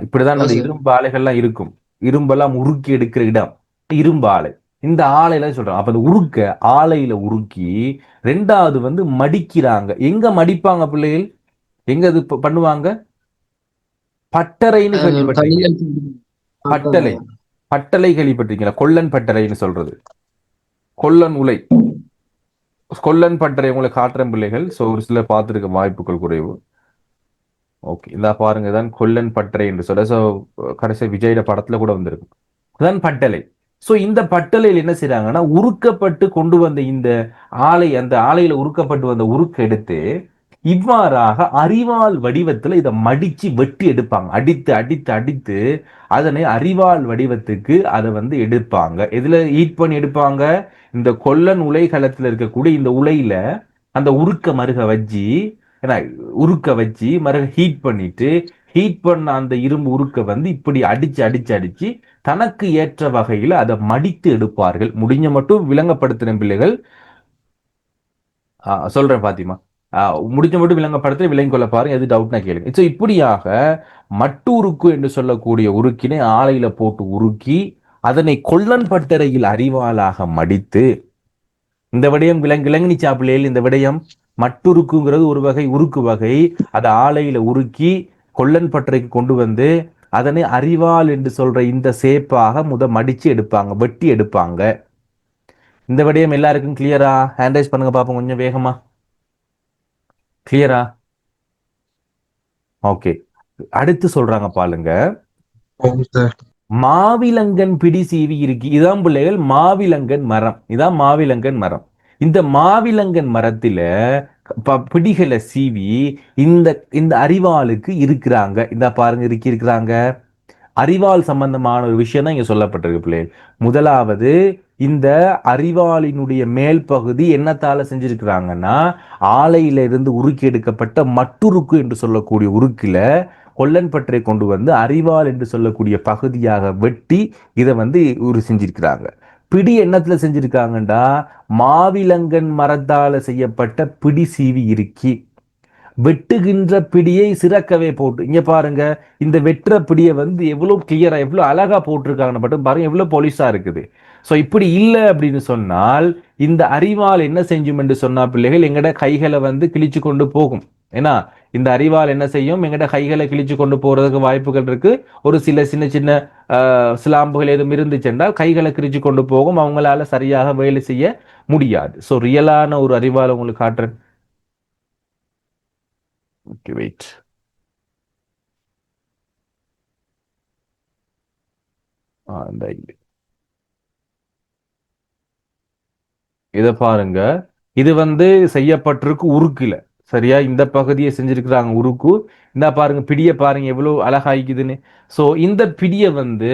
இப்படிதான் அந்த இரும்பு ஆலைகள்லாம் இருக்கும். இரும்பெல்லாம் உருக்கி எடுக்கிற இடம் இரும்பு ஆலை. இந்த ஆலையில சொல்றாங்க. அப்ப அந்த உருக்க ஆலையில உருக்கி ரெண்டாவது வந்து மடிக்கிறாங்க. எங்க மடிப்பாங்க பிள்ளைகள்? எங்க அது பண்ணுவாங்க? பட்டறைன்னு கேள்விப்பட்டிருக்கீங்க? பட்டளை, பட்டளை கேள்விப்பட்டிருக்கீங்களா? கொல்லன் பட்டறைன்னு சொல்றது. கொல்லன் உலை, கொல்லன் பட்டறை உங்களை காட்டுறேன் பிள்ளைகள். சோ ஒரு சில பார்த்திருக்க வாய்ப்புகள் குறைவு. ஓகே, இந்த பாருங்க, தான் கொல்லன் பட்டறை என்று சொல்ல. சோ கடைசி விஜயோட படத்துல கூட வந்திருக்கு. தான் பட்டளை. சோ இந்த பட்டளையில் என்ன செய்யறாங்கன்னா உருக்கப்பட்டு கொண்டு வந்த இந்த ஆலை, அந்த ஆலையில உருக்கப்பட்டு வந்த உருக்கு எடுத்து இவ்வாறாக அறிவால் வடிவத்துல இதை மடிச்சு வெட்டி எடுப்பாங்க. அடித்து அடித்து அடித்து அதனை அறிவால் வடிவத்துக்கு அதை வந்து எடுப்பாங்க. எதுல ஹீட் பண்ணி எடுப்பாங்க? இந்த கொல்லன் உலைகளத்துல இருக்கக்கூடிய இந்த உலையில அந்த உருக்க மருக வச்சு, ஏன்னா உருக்க வச்சு மருக ஹீட் பண்ணிட்டு, ஹீட் பண்ண அந்த இரும்பு உருக்க வந்து இப்படி அடிச்சு அடிச்சு அடிச்சு தனக்கு ஏற்ற வகையில் அதை மடித்து எடுப்பார்கள். முடிஞ்ச மட்டும் விளங்கப்படுத்தின பிள்ளைகள் சொல்றேன் பாத்திமா. முடிஞ்ச மட்டும் விளங்கப்படுத்த விளங்கி கொள்ள பாருங்க. எது டவுட்னா கேளுங்க. ஸோ இப்படியாக மட்டு உருக்கு என்று சொல்லக்கூடிய உருக்கினை ஆலையில போட்டு உருக்கி அதனை கொல்லன் பட்டறையில் அறிவாளாக மடித்து. இந்த விடயம் விளங்கிச்சா பிள்ளைகள்? இந்த விடயம் மட்டுருக்குங்கிறது ஒரு வகை உருக்கு வகை. அதை ஆலையில உருக்கி கொல்லன் பட்டறைக்கு கொண்டு வந்து அதனை அறிவால் என்று சொல்ற இந்த சேப்பாக மடிச்சு எடுப்பாங்க, வெட்டி எடுப்பாங்க. இந்த விடயம் எல்லாருக்கும் கிளியரா? ஹேண்ட்ரைஸ் பண்ணுங்க பாப்போம் கொஞ்சம் வேகமா. கிளியரா? ஓகே, அடுத்து சொல்றாங்க பாருங்க. மாவிலங்கன் பிடி சீவி இருக்கு. இதான் பிள்ளைகள் மாவிலங்கன் மரம். இதான் மாவிலங்கன் மரம். இந்த மாவிலங்கன் மரத்துல பிடிகளை சீவி இந்த இந்த அறிவாளுக்கு இருக்கிறாங்க. இந்த பாருங்க இருக்கிறாங்க. அறிவால் சம்பந்தமான ஒரு விஷயம் தான் இங்க சொல்லப்பட்டிருக்கு பிள்ளைகள். முதலாவது, இந்த அறிவாளினுடைய மேல் பகுதி என்னத்தால செஞ்சிருக்கிறாங்கன்னா ஆலையில இருந்து உருக்கி எடுக்கப்பட்ட மட்டுருக்கு என்று சொல்லக்கூடிய உருக்குல கொல்லன்பற்றை கொண்டு வந்து அரிவாள் என்று சொல்லக்கூடிய பகுதியாக வெட்டி இதை வந்து ஒரு செஞ்சிருக்கிறாங்க. பிடி என்னத்துல செஞ்சிருக்காங்கண்டா மாவிலங்கன் மரத்தால செய்யப்பட்ட பிடி சீவி இருக்கி வெட்டுகின்ற பிடியை சிறக்கவே போட்டு இங்க பாருங்க. இந்த வெட்டுற பிடியை வந்து எவ்வளவு கிளியரா எவ்வளவு அழகா போட்டிருக்காங்கன்னு மட்டும் பாருங்க, எவ்வளவு பொலிசா இருக்குது. ஸோ இப்படி இல்லை அப்படின்னு சொன்னால் இந்த அரிவாள் என்ன செஞ்சும் என்று சொன்னா பிள்ளைகள் எங்கட கைகளை வந்து கிழிச்சு கொண்டு போகும். ஏன்னா இந்த அரிவாள் என்ன செய்யும், எங்கட கைகளை கிழிச்சு கொண்டு போறதுக்கு வாய்ப்புகள் இருக்கு. ஒரு சில சின்ன சின்ன சிலாம்புகள் எதுவும் இருந்துச்சுன்றால் கைகளை கிழிச்சு கொண்டு போகும், அவங்களால சரியாக வேலை செய்ய முடியாது. ஸோ ரியலான ஒரு அரிவாள் உங்களுக்கு காட்டுறேன். Okay, wait. இத பாருங்க. இது வந்து செய்யப்பட்டிருக்கு உருக்குல. சரியா இந்த பகுதியை செஞ்சிருக்கிறாங்க உருக்கு. இந்த பாருங்க பிடிய பாருங்க எவ்வளவு அழகாய்க்குதுன்னு. சோ இந்த பிடிய வந்து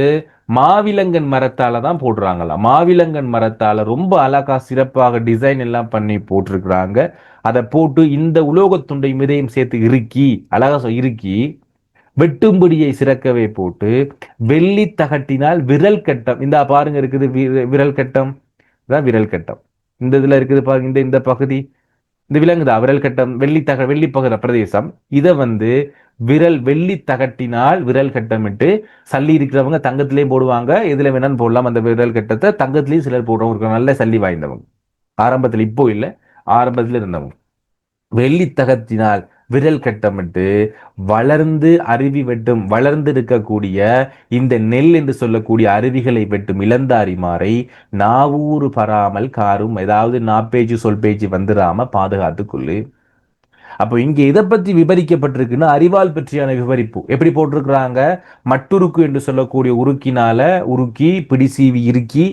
மாவிலங்கன் மரத்தால தான் போடுறாங்களாம். மாவிலங்கன் மரத்தால ரொம்ப அழகா சிறப்பாக டிசைன் எல்லாம் பண்ணி போட்டிருக்கிறாங்க. அதை போட்டு இந்த உலோகத்துண்டை மிதையும் சேர்த்து இறுக்கி அழகா இறுக்கி வெட்டும்பிடியை சிறக்கவே போட்டு வெள்ளி தகட்டினால் விரல் கட்டம் இந்த பாருங்க இருக்குது விரல் கட்டம், இதான் விரல் கட்டம். இந்த இதுல இருக்குது பாருங்க இந்த பகுதி இந்த விலங்குதா விரல் கட்டம் வெள்ளி பகுதி பிரதேசம். இதை வந்து வெள்ளி தகட்டினால் விரல் கட்டமிட்டு சல்லி இருக்கிறவங்க தங்கத்திலேயே போடுவாங்க, எதுல வேணாலும் போடலாம். அந்த விரல் கட்டத்தை தங்கத்திலேயும் சிலர் போடுறவங்க நல்ல சல்லி வாய்ந்தவங்க. ஆரம்பத்தில் இப்போ இல்லை, ஆரம்பத்தில் இருந்தவங்க வெள்ளி தகத்தினால் விரல் கட்டமிட்டு வளர்ந்து அருவி வெட்டும் வளர்ந்து இருக்கக்கூடிய இந்த நெல் என்று சொல்லக்கூடிய அருவிகளை வெட்டும் இளந்தாரி மாறை நாவூறு பராமல் காரும் ஏதாவது நாப்பேஜு சொல் பேச்சு வந்துடாம பாதுகாத்துக்கொள்ளு. அப்போ இங்க இதை பற்றி விவரிக்கப்பட்டிருக்குன்னா அரிவாள் பற்றியான விவரிப்பு எப்படி போட்டிருக்கிறாங்க. மட்டுருக்கு என்று சொல்லக்கூடிய உருக்கினால உருக்கி பிடி சீவி இறுக்கி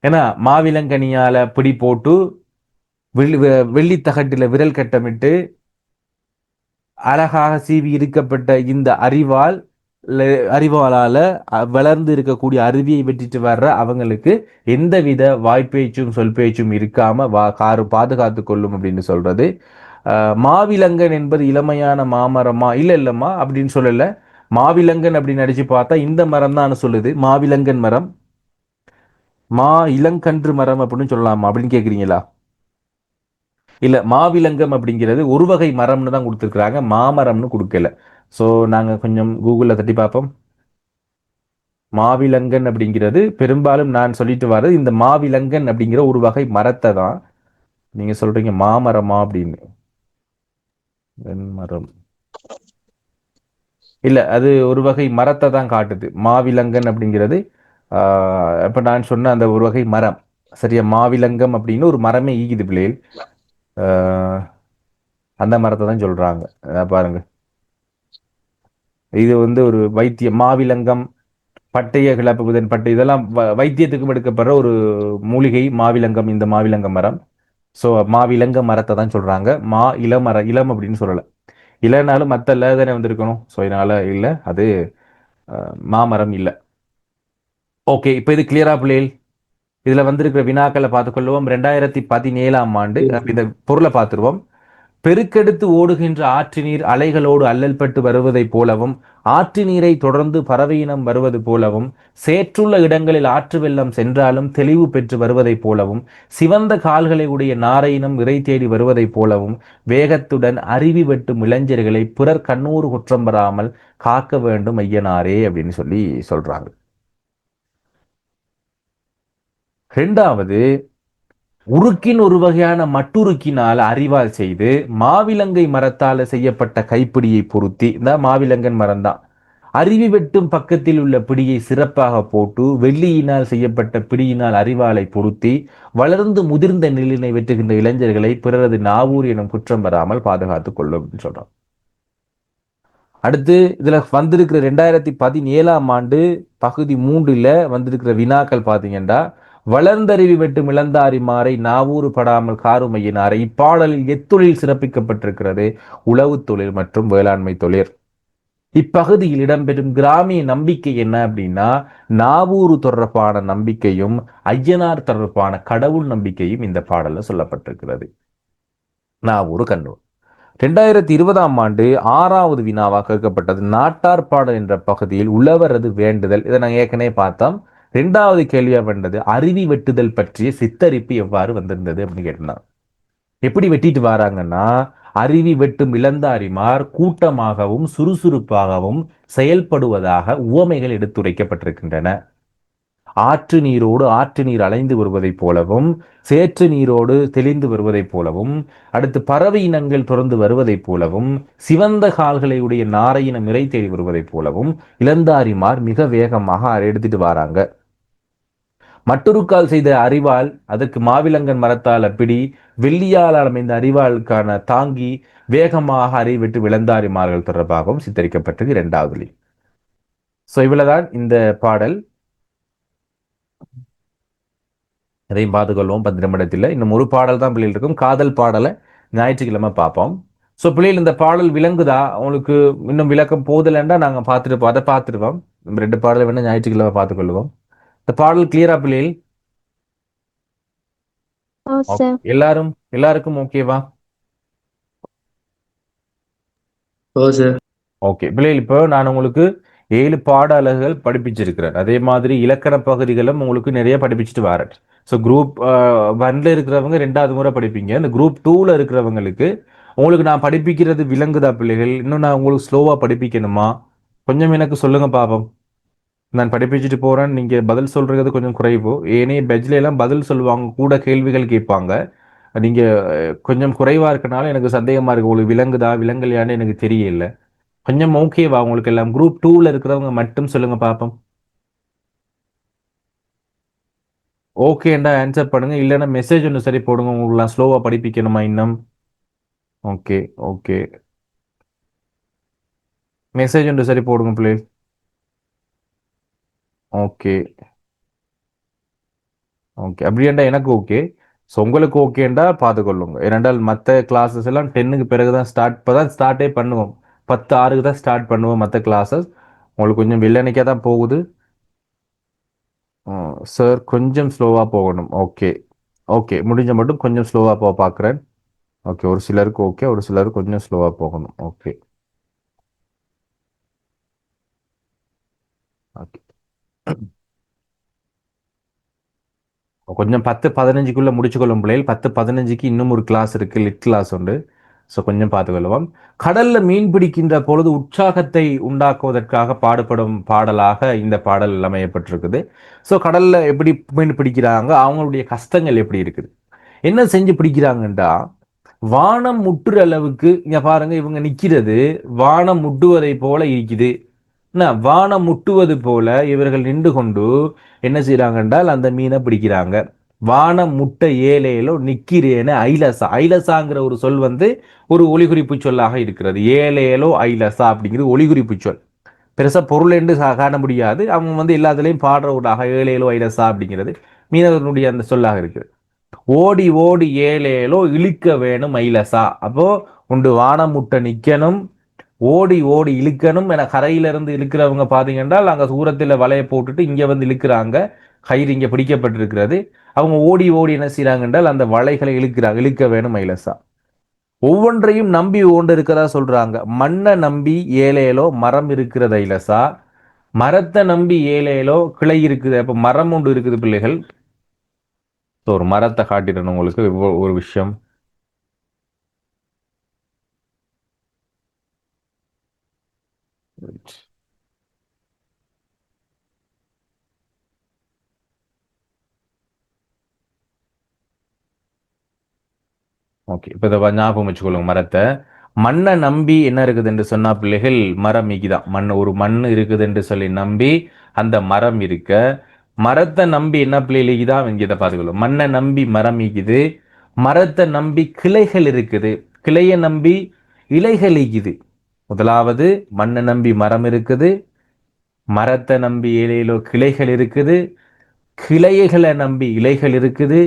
ஏன்னா மாவிலங்கனியால பிடி போட்டு வெள்ளி தகட்டில விரல் கட்டமிட்டு அழகாக சீவி இருக்கப்பட்ட இந்த அறிவாளால வளர்ந்து இருக்கக்கூடிய அருவியை வெட்டிட்டு வர்ற அவங்களுக்கு எந்தவித வாய்ப்பேச்சும் சொல் பேச்சும் இருக்காம காரு பாதுகாத்து கொள்ளும் அப்படின்னு சொல்றது. மாவிலங்கன் என்பது இளமையான மாமரமா இல்லம்மா அப்படின்னு சொல்லல. மாவிலங்கன் அப்படின்னு அடிச்சு பார்த்தா இந்த மரம் தான் சொல்லுது. மாவிலங்கன் மரம் இளங்கன்று மரம் அப்படின்னு சொல்லலாமா அப்படின்னு கேக்குறீங்களா? இல்ல மாவிலங்கம் அப்படிங்கிறது ஒரு வகை மரம்னு தான் கொடுத்துருக்குறாங்க, மாமரம்னு கொடுக்கல. ஸோ நாங்க கொஞ்சம் கூகுளில் தட்டி பார்ப்போம். மாவிலங்கன் அப்படிங்கிறது பெரும்பாலும் நான் சொல்லிட்டு வர்றது இந்த மாவிலங்கன் அப்படிங்கிற ஒரு வகை மரத்தை தான். நீங்க சொல்றீங்க மாமரமா அப்படின்னு. மரம் இல்ல, அது ஒரு வகை மரத்தை தான் காட்டுது. மாவிலங்கன் அப்படிங்கிறது இப்ப நான் சொன்ன அந்த ஒரு வகை மரம். சரியா மாவிலங்கம் அப்படின்னு ஒரு மரமே ஈகுது பிள்ளைகள். அந்த மரத்தை தான் சொல்றாங்க. பாருங்க இது வந்து ஒரு வைத்தியம் மாவிலங்கம் பட்டைய கிளப்பு புதன் பட்டை இதெல்லாம் வைத்தியத்துக்கும் எடுக்கப்படுற ஒரு மூலிகை மாவிலங்கம். இந்த மாவிலங்க மரம். ஸோ மாவிலங்க மரத்தை தான் சொல்றாங்க. இளம் அப்படின்னு சொல்லலை. இளனாலும் மற்ற இல்லை தானே வந்திருக்கணும். ஸோ இதனால இல்லை, அது மாமரம் இல்லை. ஓகே, இப்போ இது கிளியரா பிள்ளைகள்? இதுல வந்திருக்கிற வினாக்களை பார்த்துக்கொள்வோம். 2017 ஆண்டு இந்த பொருளை பார்த்துருவோம். பெருக்கெடுத்து ஓடுகின்ற ஆற்று நீர் அலைகளோடு அல்லல்பட்டு வருவதைப் போலவும் ஆற்று நீரை தொடர்ந்து பறவையினம் வருவது போலவும் சேற்றுள்ள இடங்களில் ஆற்று வெள்ளம் சென்றாலும் தெளிவு பெற்று வருவதைப் போலவும் சிவந்த கால்களை உடைய நாரையினம் இறை தேடி வருவதைப் போலவும் வேகத்துடன் அருவி வெட்டும் இளைஞர்களை பிறர் கண்ணூறு குற்றம் பெறாமல் காக்க வேண்டும் ஐயனாரே அப்படின்னு சொல்றாங்க. இரண்டாவது, உருக்கின் ஒரு வகையான மட்டுருக்கினால் அரிவாள் செய்து மாவிலங்கை மரத்தால செய்யப்பட்ட கைப்பிடியை பொருத்தி, இந்த மாவிலங்கன் மரம் தான், அருவி வெட்டும் பக்கத்தில் உள்ள பிடியை சிறப்பாக போட்டு வெள்ளியினால் செய்யப்பட்ட பிடியினால் அரிவாளை பொருத்தி வளர்ந்து முதிர்ந்த நெல்லினை வெட்டுகின்ற இளைஞர்களை பிறரது நாவூர் எனும் குற்றம் பெறாமல் பாதுகாத்துக் கொள்ளும் அப்படின்னு சொல்றோம். அடுத்து இதுல வந்திருக்கிற 2017 ஆண்டு பகுதி 3ல வந்திருக்கிற வினாக்கள் பாத்தீங்கன்னா, வளர்ந்தறிவி வெட்டும் இளந்தாரி மாறை நாவூறு படாமல் காருமையினாரை. இப்பாடலில் எத்தொழில் சிறப்பிக்கப்பட்டிருக்கிறது? உழவு தொழில் மற்றும் வேளாண்மை தொழில். இப்பகுதியில் இடம்பெறும் கிராமிய நம்பிக்கை என்ன அப்படின்னா, நாவூறு தொடர்பான நம்பிக்கையும் ஐயனார் தொடர்பான கடவுள் நம்பிக்கையும் இந்த பாடல்ல சொல்லப்பட்டிருக்கிறது. நாவூறு கண்ணூர். 2020ஆம் ஆண்டு 6வது வினாவாக கேட்கப்பட்டது நாட்டார் பாடல் என்ற பகுதியில் உழவரது வேண்டுதல். இதை நாங்கள் ஏற்கனவே பார்த்தோம். 2வது கேள்வியா வந்தது அருவி வெட்டுதல் பற்றிய சித்தரிப்பு எவ்வாறு வந்திருந்தது அப்படின்னு கேட்டிருந்தாங்க. எப்படி வெட்டிட்டு வராங்கன்னா, அருவி வெட்டும் இளந்தாரிமார் கூட்டமாகவும் சுறுசுறுப்பாகவும் செயல்படுவதாக உவமைகள் எடுத்துரைக்கப்பட்டிருக்கின்றன. ஆற்று நீரோடு ஆற்று நீர் அலைந்து வருவதைப் போலவும், சேற்று நீரோடு தெளிந்து வருவதைப் போலவும், அடுத்து பறவை இனங்கள் தொடர்ந்து வருவதைப் போலவும், சிவந்த கால்களை உடைய நாரையினம் இறை தேடி வருவதைப் போலவும் இளந்தாரிமார் மிக வேகமாக எடுத்துட்டு வராங்க. மற்றொருக்கால் செய்த அறிவால், அதற்கு மாவிலங்கன் மரத்தால் பிடி, வெள்ளியால் அமைந்த அறிவாளுக்கான தாங்கி வேகமாக அறிவிட்டு விளந்தாரிமார்கள் தொடர்பாகவும் சித்தரிக்கப்பட்டது 2வது. சோ இவ்வளவுதான் இந்த பாடல். அதையும் பார்த்துக்கொள்வோம் 10 நிமிடத்தில். இன்னும் ஒரு பாடல் தான் பிள்ளைகள் இருக்கும். காதல் பாடலை ஞாயிற்றுக்கிழமை பார்ப்போம். ஸோ பிள்ளைகள் இந்த பாடல் விளங்குதா உங்களுக்கு? இன்னும் விளக்கம் போதில்லைன்னா நாங்கள் அதை பார்த்துருவோம். 2 பாடலை வேணா ஞாயிற்றுக்கிழமை பார்த்துக்கொள்வோம். இந்த பாடல் கிளியரா பிள்ளைகள்? எல்லாருக்கும் ஓகேவா? ஓகே பிள்ளைகள், இப்போ நான் உங்களுக்கு 7 பாட அலகுகள் படிப்பிச்சிருக்கிறேன். அதே மாதிரி இலக்கண பகுதிகளும் உங்களுக்கு நிறைய படிப்பிச்சுட்டு வரேன். ஸோ குரூப் 1ல இருக்கிறவங்க 2வது முறை படிப்பீங்க. இந்த குரூப் 2ல இருக்கிறவங்களுக்கு உங்களுக்கு நான் படிப்பிக்கிறது விளங்குதா பிள்ளைகள்? இன்னும் நான் உங்களுக்கு ஸ்லோவா படிப்பிக்கணுமா? கொஞ்சம் எனக்கு சொல்லுங்க பாப்போம். நான் படிப்பிச்சுட்டு போறேன், நீங்க பதில் சொல்றது கொஞ்சம் குறைவு. ஏனே பெஜ்ல எல்லாம் பதில் சொல்லுவாங்க, கூட கேள்விகள் கேட்பாங்க. நீங்க கொஞ்சம் குறைவா இருக்கனால எனக்கு சந்தேகமா இருக்கு, உங்களுக்கு விளங்குதா விளங்கலையான்னு எனக்கு தெரியல. கொஞ்சம் ஓகேவா உங்களுக்கு எல்லாம்? குரூப் 2ல இருக்கிறவங்க மட்டும் சொல்லுங்க பாப்போம். ஓகேண்டா ஆன்சர் பண்ணுங்க, இல்லைன்னா மெசேஜ் ஒன்று சரி போடுங்க. உங்களுக்கு ஸ்லோவா படிப்பிக்கணுமா இன்னும்? ஓகே ஓகே, மெசேஜ் ஒன்று சரி போடுங்க பிளீஸ். ஓகே ஓகே, அப்படியேண்டா எனக்கு ஓகே. ஸோ உங்களுக்கு ஓகேண்டா பார்த்துக்கொள்ளுங்க. ஏனென்றால் மற்ற கிளாஸஸ் எல்லாம் 10க்கு பிறகு தான் இப்போதான் ஸ்டார்ட்டே பண்ணுவோம். 10:06 தான் ஸ்டார்ட் பண்ணுவோம் மற்ற கிளாஸஸ். உங்களுக்கு கொஞ்சம் வெள்ளனைக்காக தான் போகுது சார், கொஞ்சம் ஸ்லோவாக போகணும். ஓகே ஓகே, முடிஞ்ச மட்டும் கொஞ்சம் ஸ்லோவாக போக பார்க்குறேன். ஓகே, ஒரு சிலருக்கு ஓகே, ஒரு சிலருக்கு கொஞ்சம் ஸ்லோவாக போகணும். ஓகே ஓகே, கொஞ்சம் 10:15க்குள்ள முடிச்சுக்கொள்ளும் பிள்ளைகள். 10:15க்கு இன்னும் ஒரு கிளாஸ் இருக்கு, லிட் கிளாஸ் உண்டு. ஸோ கொஞ்சம் பார்த்துக்கொள்வோம். கடல்ல மீன் பிடிக்கின்ற பொழுது உற்சாகத்தை உண்டாக்குவதற்காக பாடுபடும் பாடலாக இந்த பாடல் அமையப்பட்டிருக்குது. ஸோ கடல்ல எப்படி மீன் பிடிக்கிறாங்க, அவங்களுடைய கஷ்டங்கள் எப்படி இருக்குது, என்ன செஞ்சு பிடிக்கிறாங்கன்றா, வானம் முட்டுற அளவுக்கு இங்க பாருங்க, இவங்க நிக்கிறது வானம் முட்டுவதை போல இருக்குது. வானம் முட்டுவது போல இவர்கள் நின்று கொண்டு என்ன செய்யறாங்க என்றால் அந்த மீனை பிடிக்கிறாங்க. வானம் முட்டை ஏலேலோ நிக்கிறேன்னு ஐலசா. ஐலசாங்கிற ஒரு சொல் ஒரு ஒலிகுறிப்பு சொல்லாக இருக்கிறது. ஏலேலோ ஐலசா அப்படிங்கிறது ஒலிகுறிப்பு சொல். பெருசா பொருள் என்று காண முடியாது. அவங்க எல்லாத்துலயும் பாடுற ஒரு ஏலேலோ ஐலசா அப்படிங்கிறது மீனவர்களுடைய அந்த சொல்லாக இருக்குது. ஓடி ஓடி ஏலேலோ இழுக்க வேணும் ஐலசா. அப்போ உண்டு வானம் முட்டை நிக்கணும், ஓடி ஓடி இழுக்கணும் என கரையிலிருந்து இழுக்கிறவங்க பாத்தீங்கன்னா அங்க தூரத்தில் வலையை போட்டுட்டு இங்க இழுக்கிறாங்க. கயிறு இங்க பிடிக்கப்பட்டிருக்கிறது. அவங்க ஓடி ஓடி என்ன செய்யறாங்க என்றால் அந்த வலைகளை இழுக்க வேணும் ஐலசா. ஒவ்வொன்றையும் நம்பி ஓண்டு இருக்கிறதா சொல்றாங்க. மண்ணை நம்பி ஏலேலோ மரம் இருக்கிறது ஐலசா, மரத்தை நம்பி ஏலேலோ கிளை இருக்குது. அப்ப மரம் ஒன்று இருக்குது பிள்ளைகள். ஒரு மரத்தை காட்டிடணும் உங்களுக்கு ஒரு விஷயம். ஓகே, இப்ப இதை ஞாபகம் வச்சுக்கொள்ளுங்க. மரத்தை மண்ணை நம்பி என்ன இருக்குது என்று சொன்னா பிள்ளைகள், மரம் இக்குதான். ஒரு மண் இருக்குது என்று சொல்லி நம்பி அந்த மரம் இருக்க, மரத்தை நம்பி என்ன பிள்ளைகள் இக்குதான் இதை பார்த்துக்கொள்ளும். மண்ணை நம்பி மரம் இக்குது, மரத்தை நம்பி கிளைகள் இருக்குது, கிளையை நம்பி இலைகள் இக்குது. முதலாவது மண்ணை நம்பி மரம் இருக்குது, மரத்தை நம்பி இலையிலோ கிளைகள் இருக்குது, கிளைகளை நம்பி இலைகள் இருக்குது,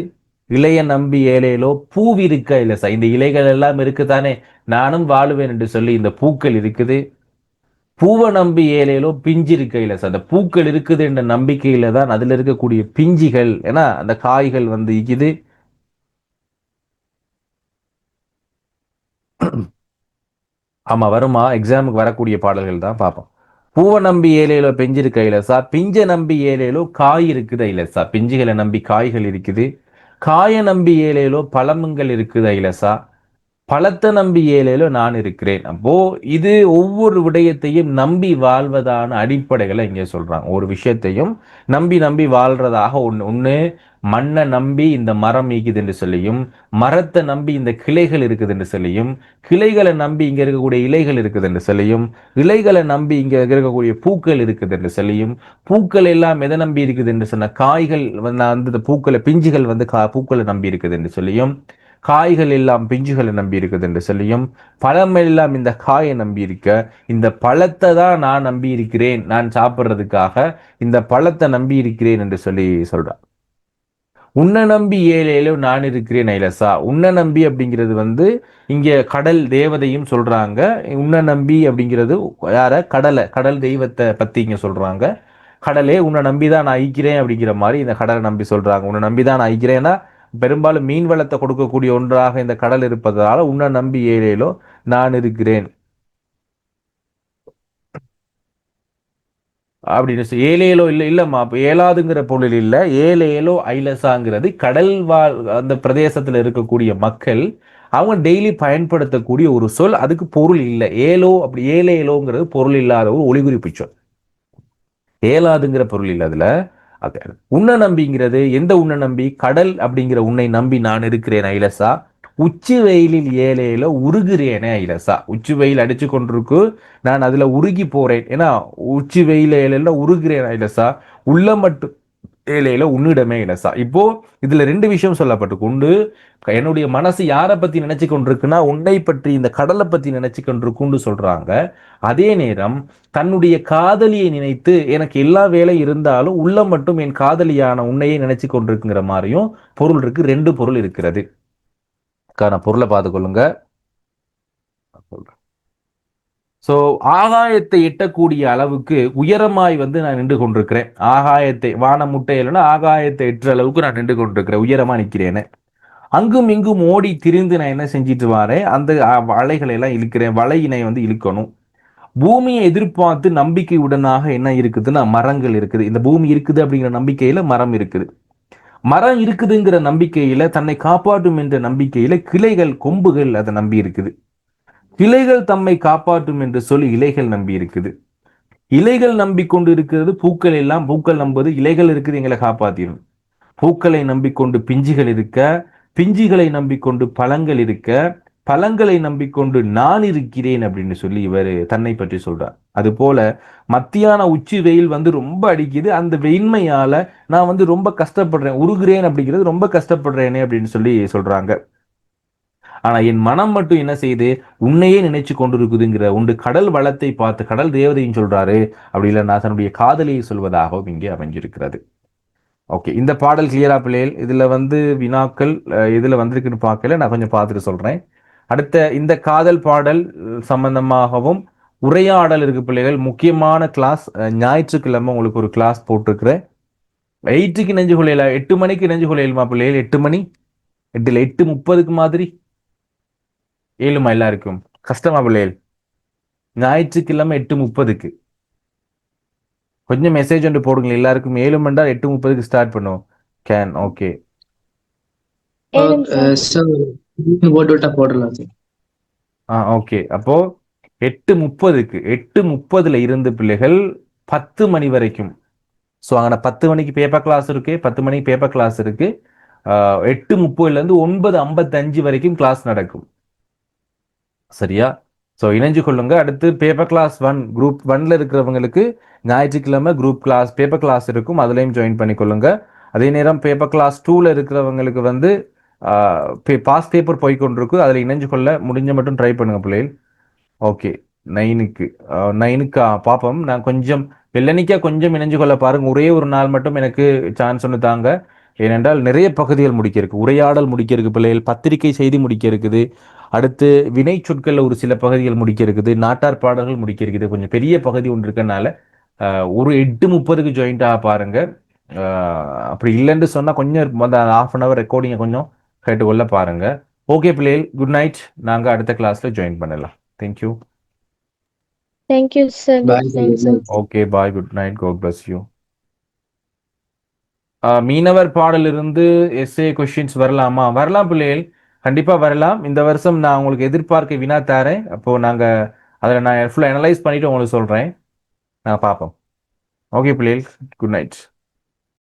இலைய நம்பி ஏழையிலோ பூ இருக்க இல்லை சார். இந்த இலைகள் எல்லாம் இருக்குதானே நானும் வாழுவேன் என்று சொல்லி இந்த பூக்கள் இருக்குது. பூவை நம்பி ஏழையிலோ பிஞ்சு இருக்க இல்லை சார். அந்த பூக்கள் இருக்குது என்ற நம்பிக்கையில தான் அதுல இருக்கக்கூடிய பிஞ்சிகள், ஏன்னா அந்த காய்கள் இருக்குது. ஆமா வருமா, எக்ஸாமுக்கு வரக்கூடிய பாடல்கள் தான் பார்ப்போம். பூவை நம்பி ஏலேலோ பெஞ்சிருக்க இலசா, பிஞ்ச நம்பி ஏலேலோ காய் இருக்குது இலசா. பிஞ்சுகளை நம்பி காய்கள் இருக்குது. காய நம்பி ஏலேலோ பழமுங்கள் இருக்குது இலசா. பழத்தை நம்பி ஏலேலோ நான் இருக்கிறேன். அப்போ இது ஒவ்வொரு விடயத்தையும் நம்பி வாழ்வதான அடிப்படைகளை இங்கே சொல்றாங்க. ஒரு விஷயத்தையும் நம்பி நம்பி வாழ்றதாக ஒண்ணு மண்ணை நம்பி இந்த மரம் ஈக்குது என்று சொல்லியும், மரத்தை நம்பி இந்த கிளைகள் இருக்குது என்று சொல்லியும், கிளைகளை நம்பி இங்க இருக்கக்கூடிய இலைகள் இருக்குது என்று சொல்லியும், இலைகளை நம்பி இங்க இருக்கக்கூடிய பூக்கள் இருக்குது என்று சொல்லியும், பூக்கள் எல்லாம் எதை நம்பி இருக்குது என்று சொன்ன காய்கள் அந்த பூக்களை பிஞ்சுகள் பூக்களை நம்பி இருக்குது என்று சொல்லியும், காய்கள் எல்லாம் பிஞ்சுகளை நம்பி இருக்குது என்று சொல்லியும், பழம் எல்லாம் இந்த காயை நம்பி இருக்க, இந்த பழத்தை தான் நான் நம்பி இருக்கிறேன், நான் சாப்பிட்றதுக்காக இந்த பழத்தை நம்பி இருக்கிறேன் என்று சொல்லி சொல்றான். உன்னை நம்பி ஏழேலோ நான் இருக்கிறேன் ஐலசா. உன்னை நம்பி அப்படிங்கிறது இங்க கடல் தேவதையும் சொல்றாங்க. உன்னை நம்பி அப்படிங்கிறது யார? கடல் தெய்வத்தை பத்தி இங்க சொல்றாங்க. கடலே உன்னை நம்பிதான் நான் ஐக்கிறேன் அப்படிங்கிற மாதிரி இந்த கடலை நம்பி சொல்றாங்க. உன்னை நம்பிதான் நான் ஐக்கிறேன்னா பெரும்பாலும் மீன் வளத்தை கொடுக்கக்கூடிய ஒன்றாக இந்த கடல் இருப்பதால உன்னை நம்பி ஏழேலோ நான் இருக்கிறேன் அப்படின்னு ஏலேலோ இல்லம்மா, ஏலாதுங்கிற பொருள் இல்ல, ஏலேலோ ஐலசாங்கிறது கடல் வாழ் அந்த பிரதேசத்துல இருக்கக்கூடிய மக்கள் அவங்க டெய்லி பயன்படுத்தக்கூடிய ஒரு சொல். அதுக்கு பொருள் இல்லை. அப்படி ஏலேலோங்கிறது பொருள் இல்லாத ஒரு ஒளிகுறிப்பு சொல். ஏலாதுங்கிற பொருள் இல்லை அதுல. உன்னை நம்பிங்கிறது எந்த உன்னை நம்பி? கடல் அப்படிங்கிற உன்னை நம்பி நான் இருக்கிறேன் ஐலசா. உச்சி வெயிலில் ஏலேல உருகுறேனே ஐலசா. உச்சி வெயில் அடிச்சு கொண்டிருக்கு, நான் அதுல உருகி போறேன். ஏன்னா உச்சி வெயில் ஏலேல உருகுறேன் ஐலசா. உள்ள மட்டும் ஏலேல உன்னிடமே இலசா. இப்போ இதுல ரெண்டு விஷயம் சொல்லப்பட்டு கொண்டு, என்னுடைய மனசு யாரை பத்தி நினைச்சு கொண்டிருக்குன்னா உன்னை பற்றி, இந்த கடலை பத்தி நினைச்சு கொண்டிருக்குன்னு சொல்றாங்க. அதே நேரம் தன்னுடைய காதலியை நினைத்து எனக்கு எல்லா வேலை இருந்தாலும் உள்ள மட்டும் என் காதலியான உன்னையே நினைச்சு கொண்டிருக்குங்கிற மாதிரியும் பொருள் இருக்கு. ரெண்டு பொருள் இருக்கிறது. பொருளை பார்த்துக்கொள்ளுங்க. ஸோ ஆகாயத்தை எட்டக்கூடிய அளவுக்கு உயரமாய் நான் நின்று கொண்டிருக்கிறேன். ஆகாயத்தை வான முட்டை இல்லைன்னா ஆகாயத்தை எட்டுற அளவுக்கு நான் நின்று கொண்டிருக்கிறேன், உயரமா நிற்கிறேன்னு. அங்கும் இங்கும் ஓடி திரிந்து நான் என்ன செஞ்சிட்டு வரேன்? அந்த வலைகளை எல்லாம் இழுக்கிறேன். வலையினை இழுக்கணும். பூமியை எதிர்பார்த்து நம்பிக்கை உடனாக என்ன இருக்குதுன்னா மரங்கள் இருக்குது. இந்த பூமி இருக்குது அப்படிங்கிற நம்பிக்கையில மரம் இருக்குது. மரம் இருக்குதுங்கிற நம்பிக்கையில, தன்னை காப்பாற்றும் என்ற நம்பிக்கையில கிளைகள் கொம்புகள் அதை நம்பி இருக்குது. கிளைகள் தம்மை காப்பாற்றும் என்று சொல்லி இலைகள் நம்பி இருக்குது. இலைகள் நம்பிக்கொண்டு இருக்கிறது பூக்கள் எல்லாம். பூக்கள் நம்புவது இலைகள் இருக்குது எங்களை காப்பாத்திடும். பூக்களை நம்பிக்கொண்டு பிஞ்சுகள் இருக்க, பிஞ்சுகளை நம்பிக்கொண்டு பழங்கள் இருக்க, பழங்களை நம்பிக்கொண்டு நான் இருக்கிறேன் அப்படின்னு சொல்லி இவர் தன்னை பற்றி சொல்றார். அது போல மத்தியான உச்சி வெயில் ரொம்ப அடிக்குது. அந்த வெண்மையால நான் ரொம்ப கஷ்டப்படுறேன், உருகுறேன் அப்படிங்கிறது ரொம்ப கஷ்டப்படுறேனே அப்படின்னு சொல்லி சொல்றாங்க. ஆனா என் மனம் மட்டும் என்ன செய்யுது? உன்னையே நினைச்சு கொண்டிருக்குதுங்கிற உண்டு கடல் வளத்தை பார்த்து கடல் தேவதையும் சொல்றாரு. அப்படி இல்லைன்னா தன்னுடைய காதலியை சொல்வதாகவும் இங்கே அமைஞ்சிருக்கிறது. ஓகே, இந்த பாடல் கிளியரா பிள்ளைகள்? இதுல வினாக்கள் இதுல வந்திருக்குன்னு பார்க்கல, நான் கொஞ்சம் பார்த்துட்டு சொல்றேன். அடுத்த இந்த காதல் பாடல் சம்பந்தமாகவும் உரையாடல் இருக்கு பிள்ளைகள். முக்கியமான கிளாஸ் ஞாயிற்றுக்கிழமை உங்களுக்கு ஒரு கிளாஸ் போட்டிருக்கிறேன். 8க்கு நெஞ்சு கொள்ளையில, 8 மணிக்கு நெஞ்சு கொள்ளையிலுமா பிள்ளைகள்? 8 மணி 8:30 மாதிரி ஏழுமா? எல்லாருக்கும் கஷ்டமா பிள்ளைகள்? ஞாயிற்றுக்கிழமை 8:30 கொஞ்சம் மெசேஜ் ஒன்று போடுங்க எல்லாருக்கும். 7 மணி 8:30 ஸ்டார்ட் பண்ணுவோம். கேன் ஓகே போடலாம் சார். ஓகே, அப்போ 8:30 இருந்து பிள்ளைகள் 10 மணி வரைக்கும். ஸோ அங்கே 10 மணிக்கு பேப்பர் கிளாஸ் இருக்கு. 10 மணிக்கு பேப்பர் கிளாஸ் இருக்கு. 8:30 9:55 வரைக்கும் கிளாஸ் நடக்கும். சரியா? ஸோ இணைஞ்சு கொள்ளுங்க. அடுத்து பேப்பர் கிளாஸ் 1 குரூப் 1ல இருக்கிறவங்களுக்கு ஞாயிற்றுக்கிழமை குரூப் கிளாஸ் பேப்பர் கிளாஸ் இருக்கும், அதுலேயும் ஜாயின் பண்ணிக்கொள்ளுங்க. அதே நேரம் பேப்பர் கிளாஸ் 2ல இருக்கிறவங்களுக்கு பாஸ் பேப்பர் போய்கொண்டிருக்கு, அதில் இணைஞ்சு கொள்ள முடிஞ்ச மட்டும் ட்ரை பண்ணுங்க பிள்ளைகள். ஓகே, 9க்கு பார்ப்போம். நான் கொஞ்சம் வெள்ளனிக்கா கொஞ்சம் இணைஞ்சு கொள்ள பாருங்க. ஒரே ஒரு நாள் மட்டும் எனக்கு சான்ஸ் ஒன்று தாங்க. ஏனென்றால் நிறைய பகுதிகள் முடிக்க இருக்கு. உரையாடல் முடிக்க இருக்கு பிள்ளைகள், பத்திரிகை செய்தி முடிக்க இருக்குது, அடுத்து வினை சொற்கள் ஒரு சில பகுதிகள் முடிக்க இருக்குது, நாட்டார் பாடல்கள் முடிக்க இருக்குது. கொஞ்சம் பெரிய பகுதி ஒன்று இருக்கனால ஒரு 8:30க்கு ஜாயின்டாக பாருங்க. அப்படி இல்லைன்னு சொன்னா கொஞ்சம் அந்த ½ ரெக்கார்டிங்கை கொஞ்சம் கேட்டுக்கொள்ள பாருங்க. ஓகே பிள்ளைகள், குட் நைட். நாங்கள் அடுத்த கிளாஸ்ல ஜாயின் பண்ணலாம். Thank you. Thank you, sir. Bye, Good sir. night, Good sir. night. Okay bye, good night, God bless you. மீனவர் பாடலிருந்து எஸ்ஏ கொஸ்டின்ஸ் வரலாமா? வரலாம் பிள்ளைகள், கண்டிப்பா வரலாம். இந்த வருஷம் நான் உங்களுக்கு எதிர்பார்க்க வினா தரேன். அப்போ நாங்க அதில் நான் ஃபுல்லாக அனலைஸ் பண்ணிட்டு உங்களுக்கு சொல்றேன். நான் பார்ப்போம். ஓகே பிள்ளைகள், குட் நைட்.